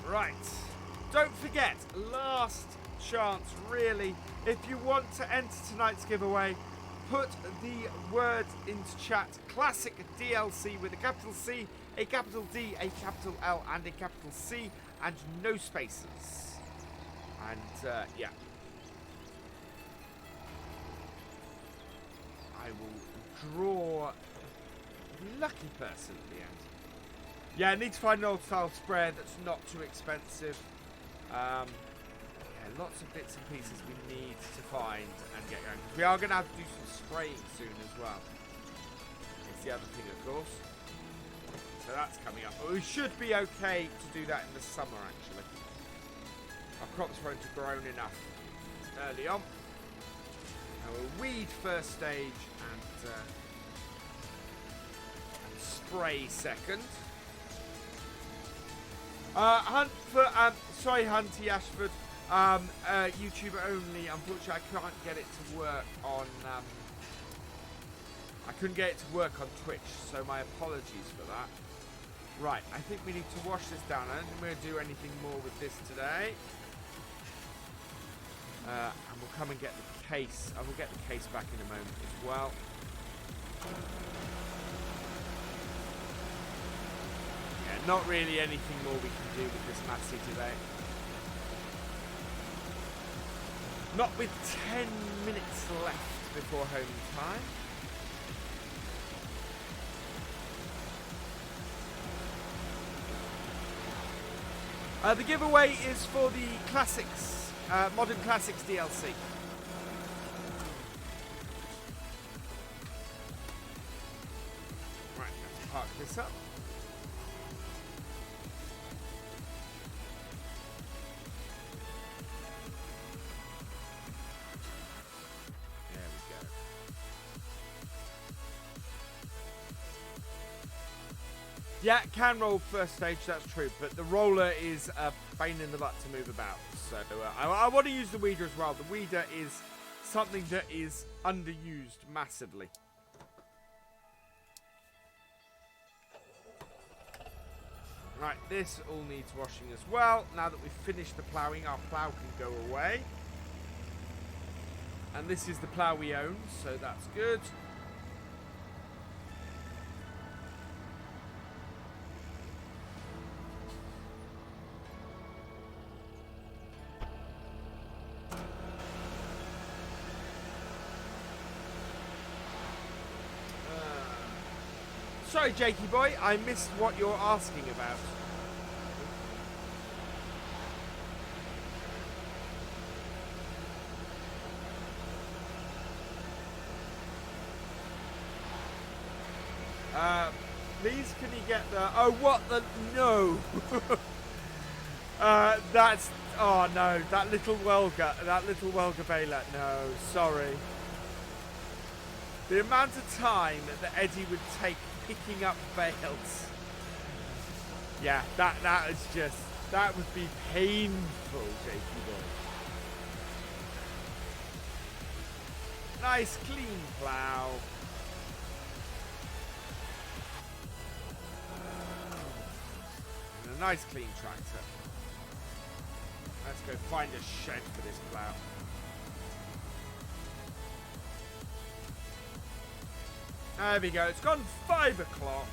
A: Right. Don't forget, last chance, really. If you want to enter tonight's giveaway, put the words into chat. Classic DLC with a capital C, a capital D, a capital L, and a capital C, and no spaces. And, yeah. I will draw the lucky person at the end. Yeah, I need to find an old style sprayer that's not too expensive. Yeah, lots of bits and pieces we need to find and get going. We are going to have to do some spraying soon as well. It's the other thing, of course. So that's coming up. But we should be okay to do that in the summer, actually. Our crops won't have grown enough early on. And we'll weed first stage and spray second. Hunt for sorry, Hunty Ashford. YouTube only. Unfortunately, I can't get it to work on. I couldn't get it to work on Twitch, so my apologies for that. Right, I think we need to wash this down. I don't think we're going to do anything more with this today. And we'll come and get the case. I will get the case back in a moment as well. Yeah, not really anything more we can do with this Massey today. Not with 10 minutes left before home time. The giveaway is for the Classics, Modern Classics DLC. Right, let's park this up. There we go. Yeah, can roll first stage, that's true, but the roller is a pain in the butt to move about. So I want to use the weeder as well. The weeder is something that is underused massively. Right, this all needs washing as well. Now that we've finished the ploughing, our plough can go away. And this is the plough we own, so that's good. Sorry, Jakey boy, I missed what you're asking about. Please, can you get the... Oh, what the... No! That's... Oh, no. That little welga baler. No, sorry. The amount of time that Eddie would take picking up bales. Yeah, that is just... That would be painful, Jakey boy. Nice, clean plough. A nice clean tractor. Let's go find a shed for this plough. There we go. It's gone 5 o'clock.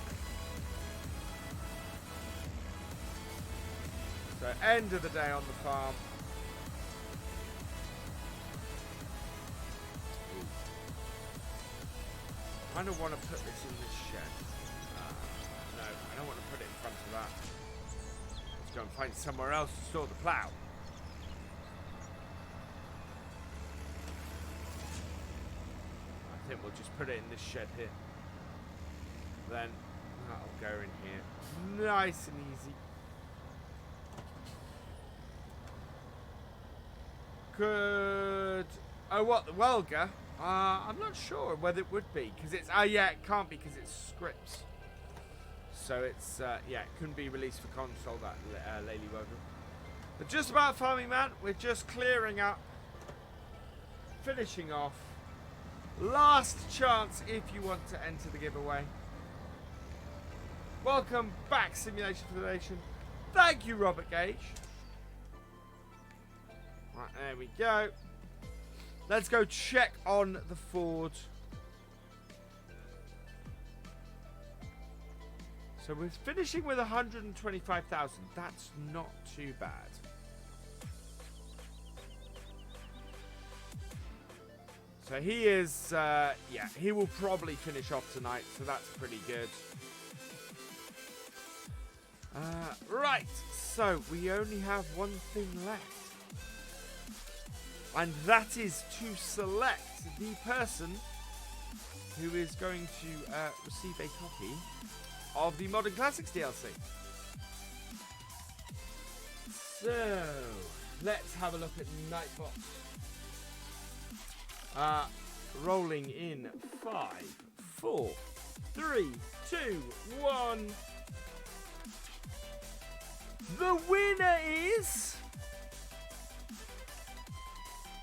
A: So end of the day on the farm. I kind of want to put this in this shed. No, I don't want to put it in front of that. Let's go and find somewhere else to store the plough. I think we'll just put it in this shed here. Then that'll go in here. Nice and easy. Could... Oh, what? The welga? I'm not sure whether it would be. Because it's... Oh, yeah, it can't be because it's scripts. So it's... yeah, it couldn't be released for console, that Lady Welga. But just about Farming Man. We're just clearing up. Finishing off. Last chance if you want to enter the giveaway. Welcome back, Simulation for the Nation. Thank you, Robert Gage. Right, there we go. Let's go check on the Ford. So we're finishing with 125,000. That's not too bad. So he is, yeah, he will probably finish off tonight, so that's pretty good. Right, so we only have one thing left. And that is to select the person who is going to receive a copy of the Modern Classics DLC. So, let's have a look at Nightbot. Rolling in 5, 4, 3, 2, 1. The winner is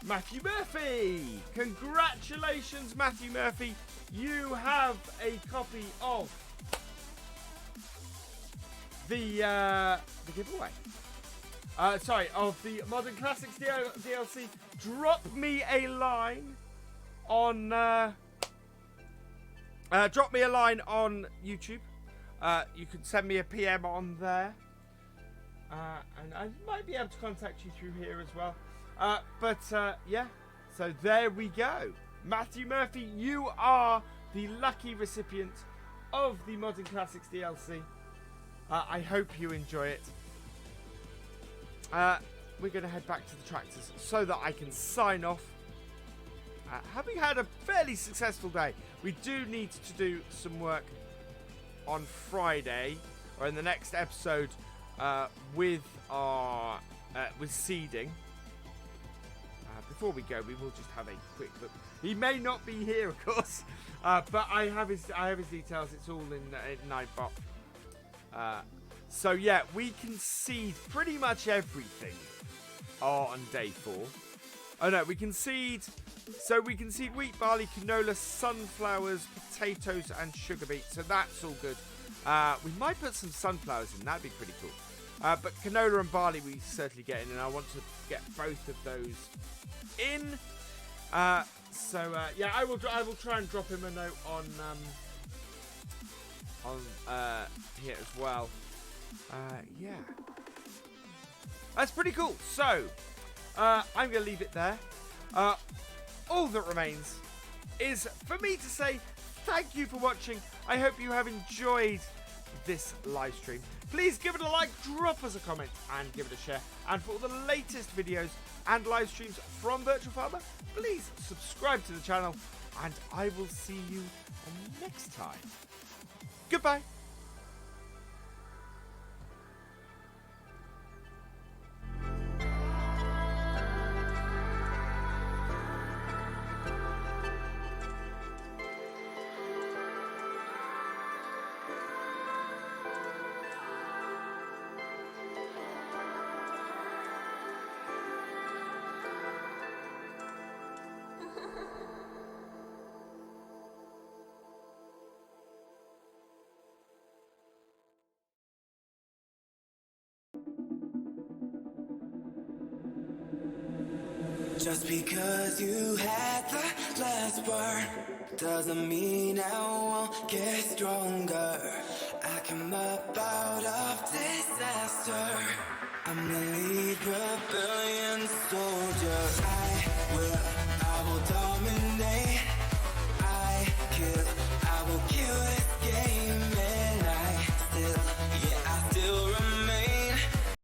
A: Matthew Murphy. Congratulations, Matthew Murphy. You have a copy of the giveaway. Of the Modern Classics DLC. Drop me a line on YouTube. You can send me a PM on there, and I might be able to contact you through here as well. Yeah. So there we go. Matthew Murphy, you are the lucky recipient of the Modern Classics DLC. I hope you enjoy it. We're going to head back to the tractors so that I can sign off. Having had a fairly successful day, we do need to do some work on Friday or in the next episode with seeding. Before we go, we will just have a quick look. He may not be here, of course, but I have his details. It's all in Nightbot. So yeah, we can seed pretty much everything on day 4. Oh no, we can seed. So we can seed wheat, barley, canola, sunflowers, potatoes, and sugar beets. So that's all good. We might put some sunflowers in. That'd be pretty cool. But canola and barley we certainly get in, and I want to get both of those in. Yeah, I will try and drop him a note on here as well. Yeah, that's pretty cool. So I'm gonna leave it there. All that remains is for me to say thank you for watching. I hope you have enjoyed this live stream. Please give it a like, drop us a comment, and give it a share. And for all the latest videos and live streams from Virtual Farmer, please subscribe to the channel, and I will see you next time. Goodbye.
B: Just because you had the last word doesn't mean I won't get stronger. I come up out of disaster. I'm the lead rebel.